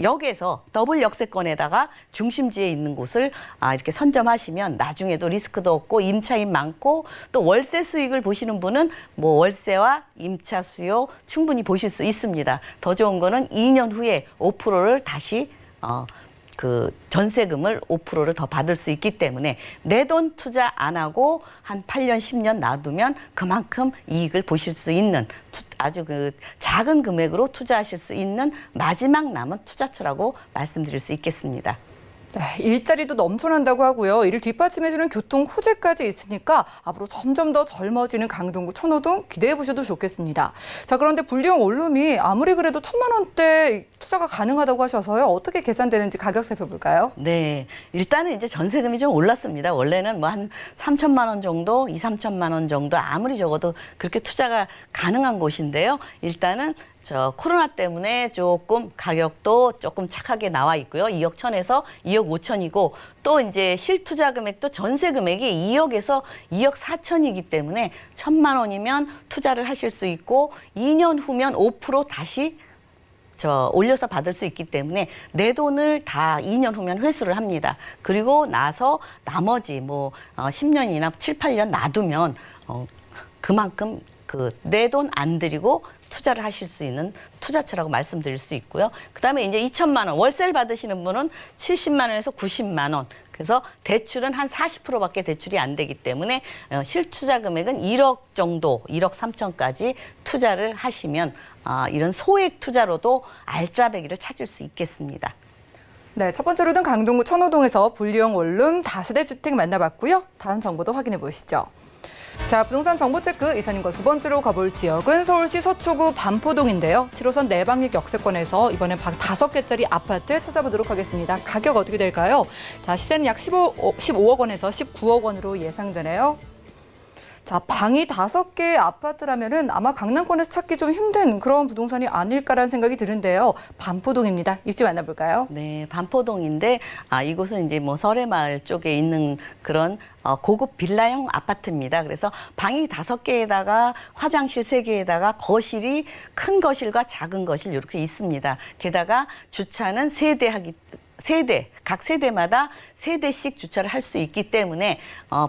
역에서 더블 역세권에다가 중심지에 있는 곳을 이렇게 선점하시면 나중에도 리스크도 없고 임차인 많고 또 월세 수익을 보시는 분은 뭐 월세와 임차 수요 충분히 보실 수 있습니다. 더 좋은 거는 2년 후에 5%를 다시 그 전세금을 5%를 더 받을 수 있기 때문에 내 돈 투자 안 하고 한 8년, 10년 놔두면 그만큼 이익을 보실 수 있는 아주 그 작은 금액으로 투자하실 수 있는 마지막 남은 투자처라고 말씀드릴 수 있겠습니다. 네, 일자리도 넘쳐난다고 하고요. 이를 뒷받침해주는 교통 호재까지 있으니까 앞으로 점점 더 젊어지는 강동구 천호동 기대해 보셔도 좋겠습니다. 자, 그런데 분리형 원룸이 아무리 그래도 1,000만 원대 투자가 가능하다고 하셔서요. 어떻게 계산되는지 가격 살펴볼까요? 네, 일단은 이제 전세금이 좀 올랐습니다. 원래는 뭐 한 3천만 원 정도, 2, 3천만 원 정도 아무리 적어도 그렇게 투자가 가능한 곳인데요. 일단은 코로나 때문에 조금 가격도 조금 착하게 나와 있고요. 2억 1천에서 2억 5천이고 또 이제 실투자 금액도 전세 금액이 2억에서 2억 4천이기 때문에 1,000만 원이면 투자를 하실 수 있고 2년 후면 5% 다시 올려서 받을 수 있기 때문에 내 돈을 다 2년 후면 회수를 합니다. 그리고 나서 나머지 뭐 10년이나 7, 8년 놔두면 그만큼 내 돈 안 들이고 투자를 하실 수 있는 투자처라고 말씀드릴 수 있고요. 그다음에 이제 2천만 원 월세를 받으시는 분은 70만 원에서 90만 원. 그래서 대출은 한 40%밖에 대출이 안 되기 때문에 실투자 금액은 1억 정도, 1억 3천까지 투자를 하시면 이런 소액 투자로도 알짜배기를 찾을 수 있겠습니다. 네, 첫 번째로는 강동구 천호동에서 분리형 원룸 다세대 주택 만나봤고요. 다음 정보도 확인해 보시죠. 자, 부동산 정보체크 이사님과 두 번째로 가볼 지역은 서울시 서초구 반포동인데요. 7호선 내방역 역세권에서 이번엔 방 5개짜리 아파트 찾아보도록 하겠습니다. 가격 어떻게 될까요? 자, 시세는 약 15억 원에서 19억 원으로 예상되네요. 자, 방이 5개의 아파트라면은 아마 강남권에서 찾기 좀 힘든 그런 부동산이 아닐까라는 생각이 드는데요. 반포동입니다. 입지 만나볼까요? 네, 반포동인데 이곳은 이제 뭐 설해마을 쪽에 있는 그런 고급 빌라형 아파트입니다. 그래서 방이 5개에다가 화장실 3개에다가 거실이 큰 거실과 작은 거실 이렇게 있습니다. 게다가 주차는 각 세대마다 3대씩 주차를 할 수 있기 때문에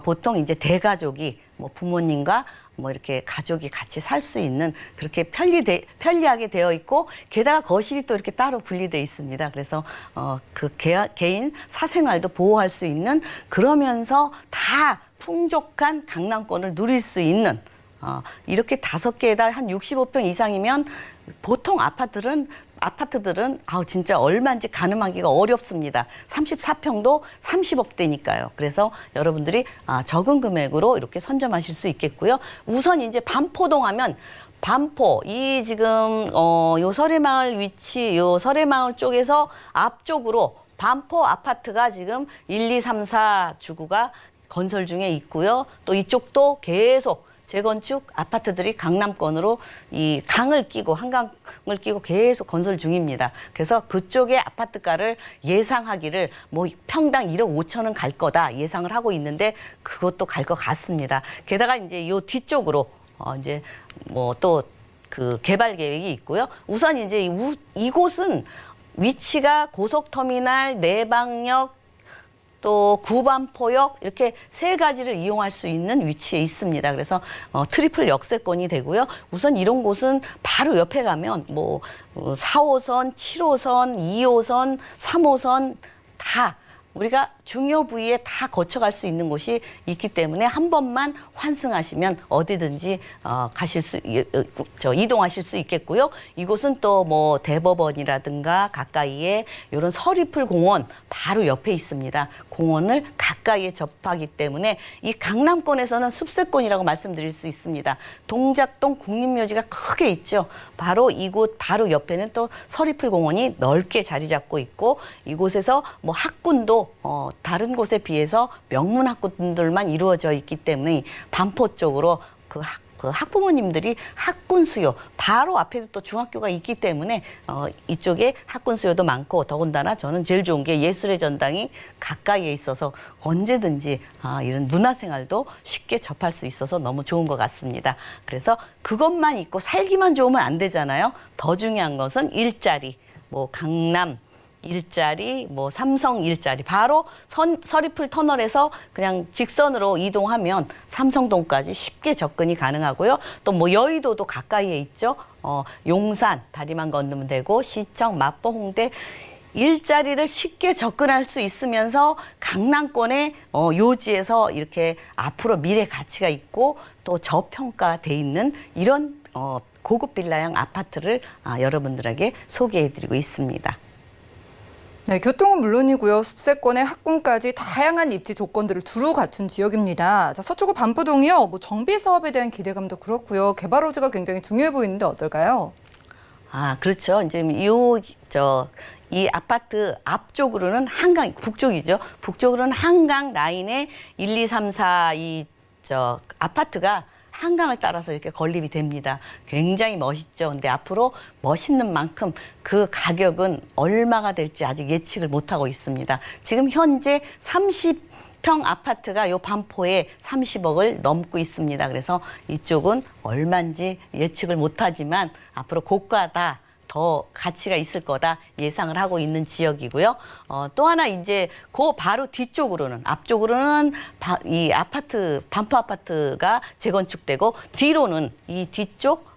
보통 이제 대가족이 뭐 부모님과 뭐 이렇게 가족이 같이 살 수 있는 그렇게 편리하게 되어 있고 게다가 거실이 또 이렇게 따로 분리되어 있습니다. 그래서 그 개인 사생활도 보호할 수 있는 그러면서 다 풍족한 강남권을 누릴 수 있는 이렇게 5개에다 한 65평 이상이면 보통 아파트들은 진짜 얼마인지 가늠하기가 어렵습니다. 34평도 30억대니까요. 그래서 여러분들이 적은 금액으로 이렇게 선점하실 수 있겠고요. 우선 이제 반포동 하면 반포, 이 지금 요 설해마을 위치, 요 설해마을 쪽에서 앞쪽으로 반포 아파트가 지금 1, 2, 3, 4 주구가 건설 중에 있고요. 또 이쪽도 계속 재건축 아파트들이 강남권으로 이 강을 끼고 한강을 끼고 계속 건설 중입니다. 그래서 그쪽의 아파트가를 예상하기를 뭐 평당 1억 5천은 갈 거다 예상을 하고 있는데 그것도 갈 것 같습니다. 게다가 이제 요 뒤쪽으로 이제 뭐 또 그 개발 계획이 있고요. 우선 이제 이곳은 위치가 고속터미널, 내방역, 또 구반포역 이렇게 3가지를 이용할 수 있는 위치에 있습니다. 그래서 트리플 역세권이 되고요. 우선 이런 곳은 바로 옆에 가면 뭐 4호선, 7호선, 2호선, 3호선 다 우리가 중요 부위에 다 거쳐갈 수 있는 곳이 있기 때문에 한 번만 환승하시면 어디든지 이동하실 수 있겠고요. 이곳은 또 뭐 대법원이라든가 가까이에 이런 서리풀 공원 바로 옆에 있습니다. 공원을 가까이에 접하기 때문에 이 강남권에서는 숲세권이라고 말씀드릴 수 있습니다. 동작동 국립묘지가 크게 있죠. 바로 이곳 바로 옆에는 또 서리풀 공원이 넓게 자리 잡고 있고 이곳에서 뭐 학군도 다른 곳에 비해서 명문 학군들만 이루어져 있기 때문에 반포 쪽으로 그 학부모님들이 학군 수요 바로 앞에도 또 중학교가 있기 때문에 이쪽에 학군 수요도 많고 더군다나 저는 제일 좋은 게 예술의 전당이 가까이에 있어서 언제든지 이런 문화생활도 쉽게 접할 수 있어서 너무 좋은 것 같습니다. 그래서 그것만 있고 살기만 좋으면 안 되잖아요. 더 중요한 것은 일자리, 뭐 강남 일자리, 뭐 삼성 일자리 바로 서리풀 터널에서 그냥 직선으로 이동하면 삼성동까지 쉽게 접근이 가능하고요. 또 뭐 여의도도 가까이에 있죠. 용산 다리만 건너면 되고 시청, 마포, 홍대 일자리를 쉽게 접근할 수 있으면서 강남권의 요지에서 이렇게 앞으로 미래 가치가 있고 또 저평가돼 있는 이런 고급 빌라형 아파트를 여러분들에게 소개해드리고 있습니다. 네, 교통은 물론이고요. 숲세권의 학군까지 다양한 입지 조건들을 두루 갖춘 지역입니다. 자, 서초구 반포동이요. 뭐 정비 사업에 대한 기대감도 그렇고요. 개발 호재가 굉장히 중요해 보이는데 어떨까요? 그렇죠. 이제 이 아파트 앞쪽으로는 한강, 북쪽이죠. 북쪽으로는 한강 라인에 1, 2, 3, 4 아파트가 한강을 따라서 이렇게 건립이 됩니다. 굉장히 멋있죠. 근데 앞으로 멋있는 만큼 그 가격은 얼마가 될지 아직 예측을 못하고 있습니다. 지금 현재 30평 아파트가 요 반포에 30억을 넘고 있습니다. 그래서 이쪽은 얼마인지 예측을 못하지만 앞으로 고가다. 더 가치가 있을 거다 예상을 하고 있는 지역이고요. 또 하나 이제 그 바로 뒤쪽으로는 앞쪽으로는 이 아파트 반포 아파트가 재건축되고 뒤로는 이 뒤쪽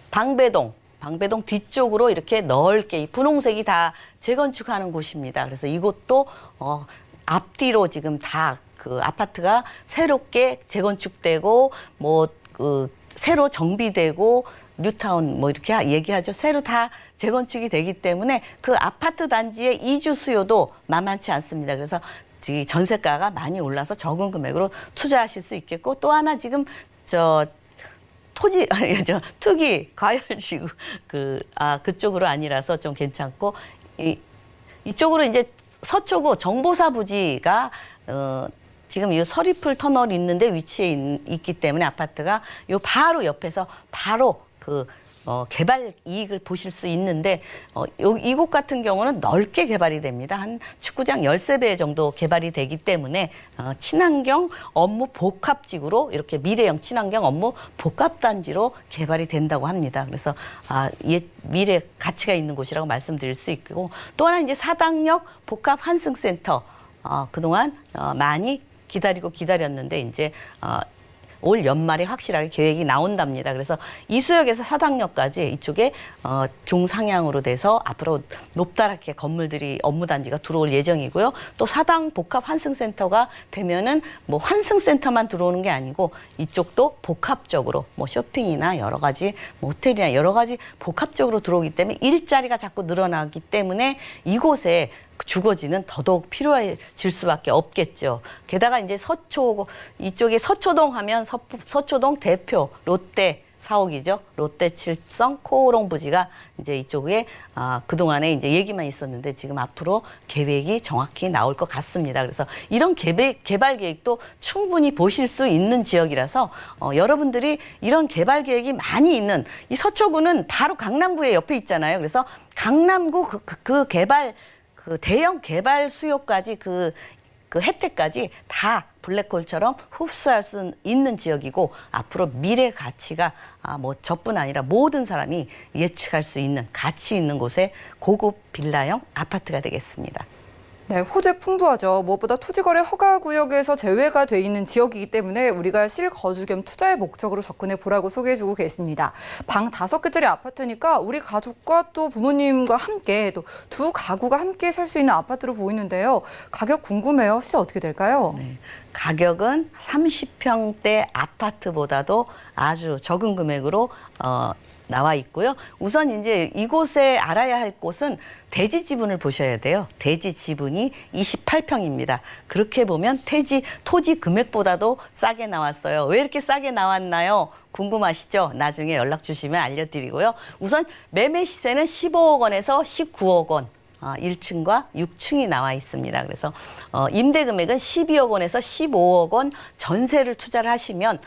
방배동 뒤쪽으로 이렇게 넓게 이 분홍색이 다 재건축하는 곳입니다. 그래서 이곳도 앞뒤로 지금 다 그 아파트가 새롭게 재건축되고 새로 정비되고 뉴타운 뭐 이렇게 얘기하죠. 새로 다 재건축이 되기 때문에 그 아파트 단지의 이주 수요도 만만치 않습니다. 그래서 전세가가 많이 올라서 적은 금액으로 투자하실 수 있겠고 또 하나 지금 투기 과열지구 그쪽으로 아니라서 좀 괜찮고 이쪽으로 이제 서초구 정보사 부지가 지금 이 서리풀 터널이 있는데 위치해 있기 때문에 아파트가 요 바로 옆에서 바로 개발 이익을 보실 수 있는데 이곳 같은 경우는 넓게 개발이 됩니다. 한 축구장 13배 정도 개발이 되기 때문에 친환경 업무 복합지구로 이렇게 미래형 친환경 업무 복합단지로 개발이 된다고 합니다. 그래서 미래 가치가 있는 곳이라고 말씀드릴 수 있고 또 하나 이제 사당역 복합 환승센터 그동안 많이 기다렸는데 이제 올 연말에 확실하게 계획이 나온답니다. 그래서 이수역에서 사당역까지 이쪽에 종상향으로 돼서 앞으로 높다랗게 건물들이 업무단지가 들어올 예정이고요. 또 사당 복합 환승센터가 되면은 뭐 환승센터만 들어오는 게 아니고 이쪽도 복합적으로 뭐 쇼핑이나 여러 가지 뭐 호텔이나 여러 가지 복합적으로 들어오기 때문에 일자리가 자꾸 늘어나기 때문에 이곳에 주거지는 더더욱 필요해질 수밖에 없겠죠. 게다가 이제 이쪽에 서초동 하면 서초동 대표 롯데 사옥이죠. 롯데 칠성 코오롱 부지가 이제 이쪽에 그동안에 이제 얘기만 있었는데 지금 앞으로 계획이 정확히 나올 것 같습니다. 그래서 이런 개발 계획도 충분히 보실 수 있는 지역이라서 여러분들이 이런 개발 계획이 많이 있는 이 서초구는 바로 강남구의 옆에 있잖아요. 그래서 강남구 그 개발 그 대형 개발 수요까지 그 혜택까지 다 블랙홀처럼 흡수할 수 있는 지역이고 앞으로 미래 가치가 뭐 저뿐 아니라 모든 사람이 예측할 수 있는 가치 있는 곳에 고급 빌라형 아파트가 되겠습니다. 네, 호재 풍부하죠. 무엇보다 토지거래 허가구역에서 제외가 돼 있는 지역이기 때문에 우리가 실거주 겸 투자의 목적으로 접근해 보라고 소개해주고 계십니다. 방 5개짜리 아파트니까 우리 가족과 또 부모님과 함께 또 두 가구가 함께 살 수 있는 아파트로 보이는데요. 가격 궁금해요. 시세 어떻게 될까요? 네, 가격은 30평대 아파트보다도 아주 적은 금액으로 나와 있고요. 우선 이제 이곳에 알아야 할 곳은 대지 지분을 보셔야 돼요. 대지 지분이 28평입니다. 그렇게 보면 토지 금액보다도 싸게 나왔어요. 왜 이렇게 싸게 나왔나요? 궁금하시죠? 나중에 연락 주시면 알려드리고요. 우선 매매 시세는 15억 원에서 19억 원. 1층과 6층이 나와 있습니다. 그래서 임대 금액은 12억 원에서 15억 원 전세를 투자를 하시면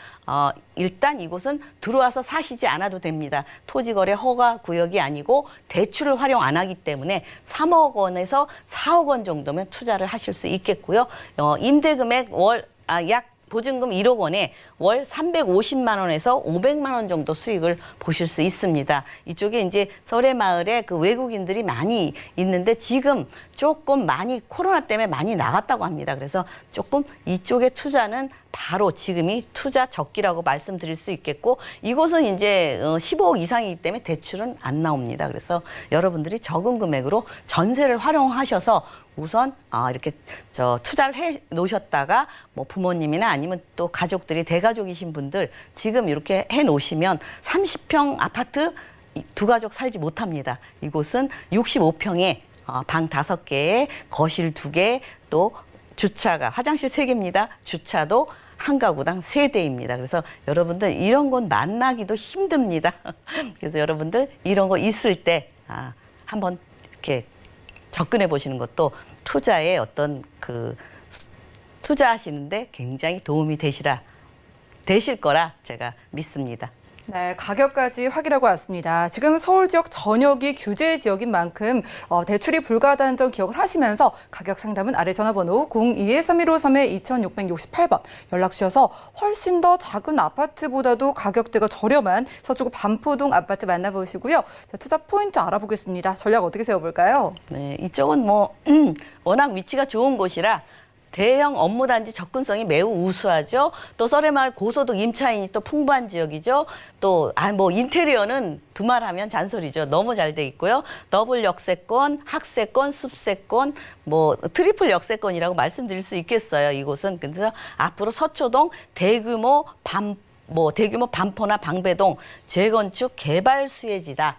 일단 이곳은 들어와서 사시지 않아도 됩니다. 토지거래 허가 구역이 아니고 대출을 활용 안 하기 때문에 3억 원에서 4억 원 정도면 투자를 하실 수 있겠고요. 임대 금액 약 보증금 1억 원에 월 350만 원에서 500만 원 정도 수익을 보실 수 있습니다. 이쪽에 이제 설해마을에 그 외국인들이 많이 있는데 지금 조금 많이 코로나 때문에 많이 나갔다고 합니다. 그래서 조금 이쪽에 투자는 바로 지금이 투자 적기라고 말씀드릴 수 있겠고 이곳은 이제 15억 이상이기 때문에 대출은 안 나옵니다. 그래서 여러분들이 적은 금액으로 전세를 활용하셔서 우선 이렇게 투자를 해 놓으셨다가 뭐 부모님이나 아니면 또 가족들이 대가족이신 분들 지금 이렇게 해 놓으시면 30평 아파트 두 가족 살지 못합니다. 이곳은 65평에 방 5개에 거실 2개 또 주차가 화장실 3개입니다. 주차도 한 가구당 3대입니다. 그래서 여러분들 이런 곳 만나기도 힘듭니다. 그래서 여러분들 이런 거 있을 때 한번 이렇게 접근해 보시는 것도 투자에 어떤 투자하시는데 굉장히 도움이 되실 거라 제가 믿습니다. 네, 가격까지 확인하고 왔습니다. 지금 서울 지역 전역이 규제 지역인 만큼 대출이 불가하다는 점 기억을 하시면서 가격 상담은 아래 전화번호 02-3153-2668번 연락 주셔서 훨씬 더 작은 아파트보다도 가격대가 저렴한 서초구 반포동 아파트 만나보시고요. 자, 투자 포인트 알아보겠습니다. 전략 어떻게 세워볼까요? 네, 이쪽은 워낙 위치가 좋은 곳이라 대형 업무단지 접근성이 매우 우수하죠. 또 설해마을 고소득 임차인이 또 풍부한 지역이죠. 또 인테리어는 두말하면 잔소리죠. 너무 잘 돼 있고요. 더블 역세권, 학세권, 숲세권, 트리플 역세권이라고 말씀드릴 수 있겠어요. 이곳은 그래서 앞으로 서초동 대규모 반포나 방배동 재건축 개발 수혜지다.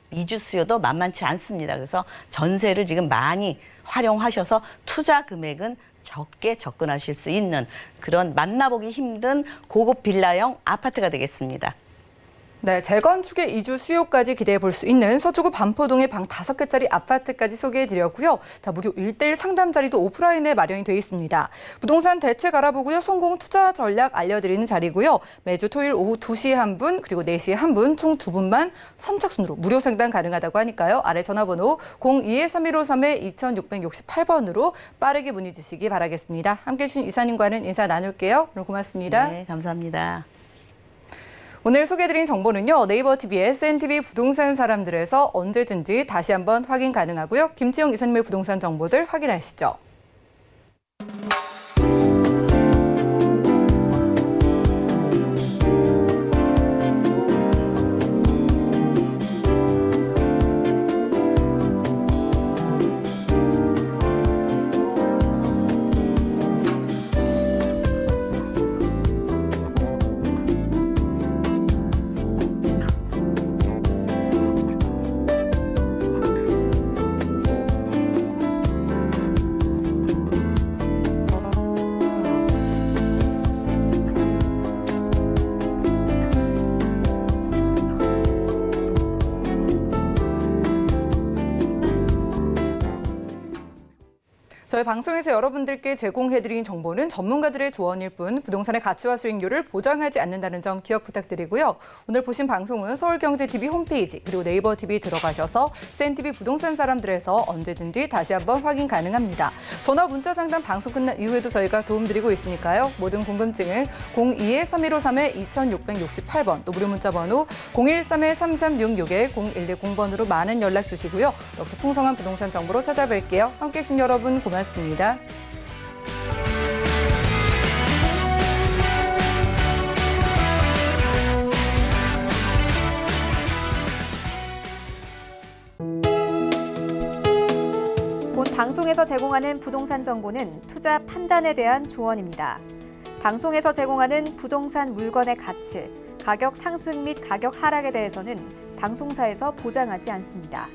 이주 수요도 만만치 않습니다. 그래서 전세를 지금 많이 활용하셔서 투자 금액은 적게 접근하실 수 있는 그런 만나보기 힘든 고급 빌라형 아파트가 되겠습니다. 네, 재건축의 이주 수요까지 기대해 볼 수 있는 서초구 반포동의 방 5개짜리 아파트까지 소개해 드렸고요. 자, 무료 1:1 상담 자리도 오프라인에 마련이 되어 있습니다. 부동산 대책 알아보고요. 성공 투자 전략 알려드리는 자리고요. 매주 토요일 오후 2시에 한 분, 그리고 4시에 한 분, 총 2분만 선착순으로 무료 상담 가능하다고 하니까요. 아래 전화번호 02-3153-2668번으로 빠르게 문의 주시기 바라겠습니다. 함께해 주신 이사님과는 인사 나눌게요. 오늘 고맙습니다. 네, 감사합니다. 오늘 소개해드린 정보는요. 네이버 TV의 SNTV 부동산 사람들에서 언제든지 다시 한번 확인 가능하고요. 김치영 이사님의 부동산 정보들 확인하시죠. 저희 방송에서 여러분들께 제공해드린 정보는 전문가들의 조언일 뿐 부동산의 가치와 수익률을 보장하지 않는다는 점 기억 부탁드리고요. 오늘 보신 방송은 서울경제TV 홈페이지 그리고 네이버 TV 들어가셔서 CNTV 부동산 사람들에서 언제든지 다시 한번 확인 가능합니다. 전화 문자 상담 방송 끝난 이후에도 저희가 도움드리고 있으니까요. 모든 궁금증은 02-3153-2668번 또 무료 문자 번호 013-3366-0110번으로 많은 연락 주시고요. 또 풍성한 부동산 정보로 찾아뵐게요. 함께해 주신 여러분 고맙습니다. 본 방송에서 제공하는 부동산 정보는 투자 판단에 대한 조언입니다. 방송에서 제공하는 부동산 물건의 가치, 가격 상승 및 가격 하락에 대해서는 방송사에서 보장하지 않습니다.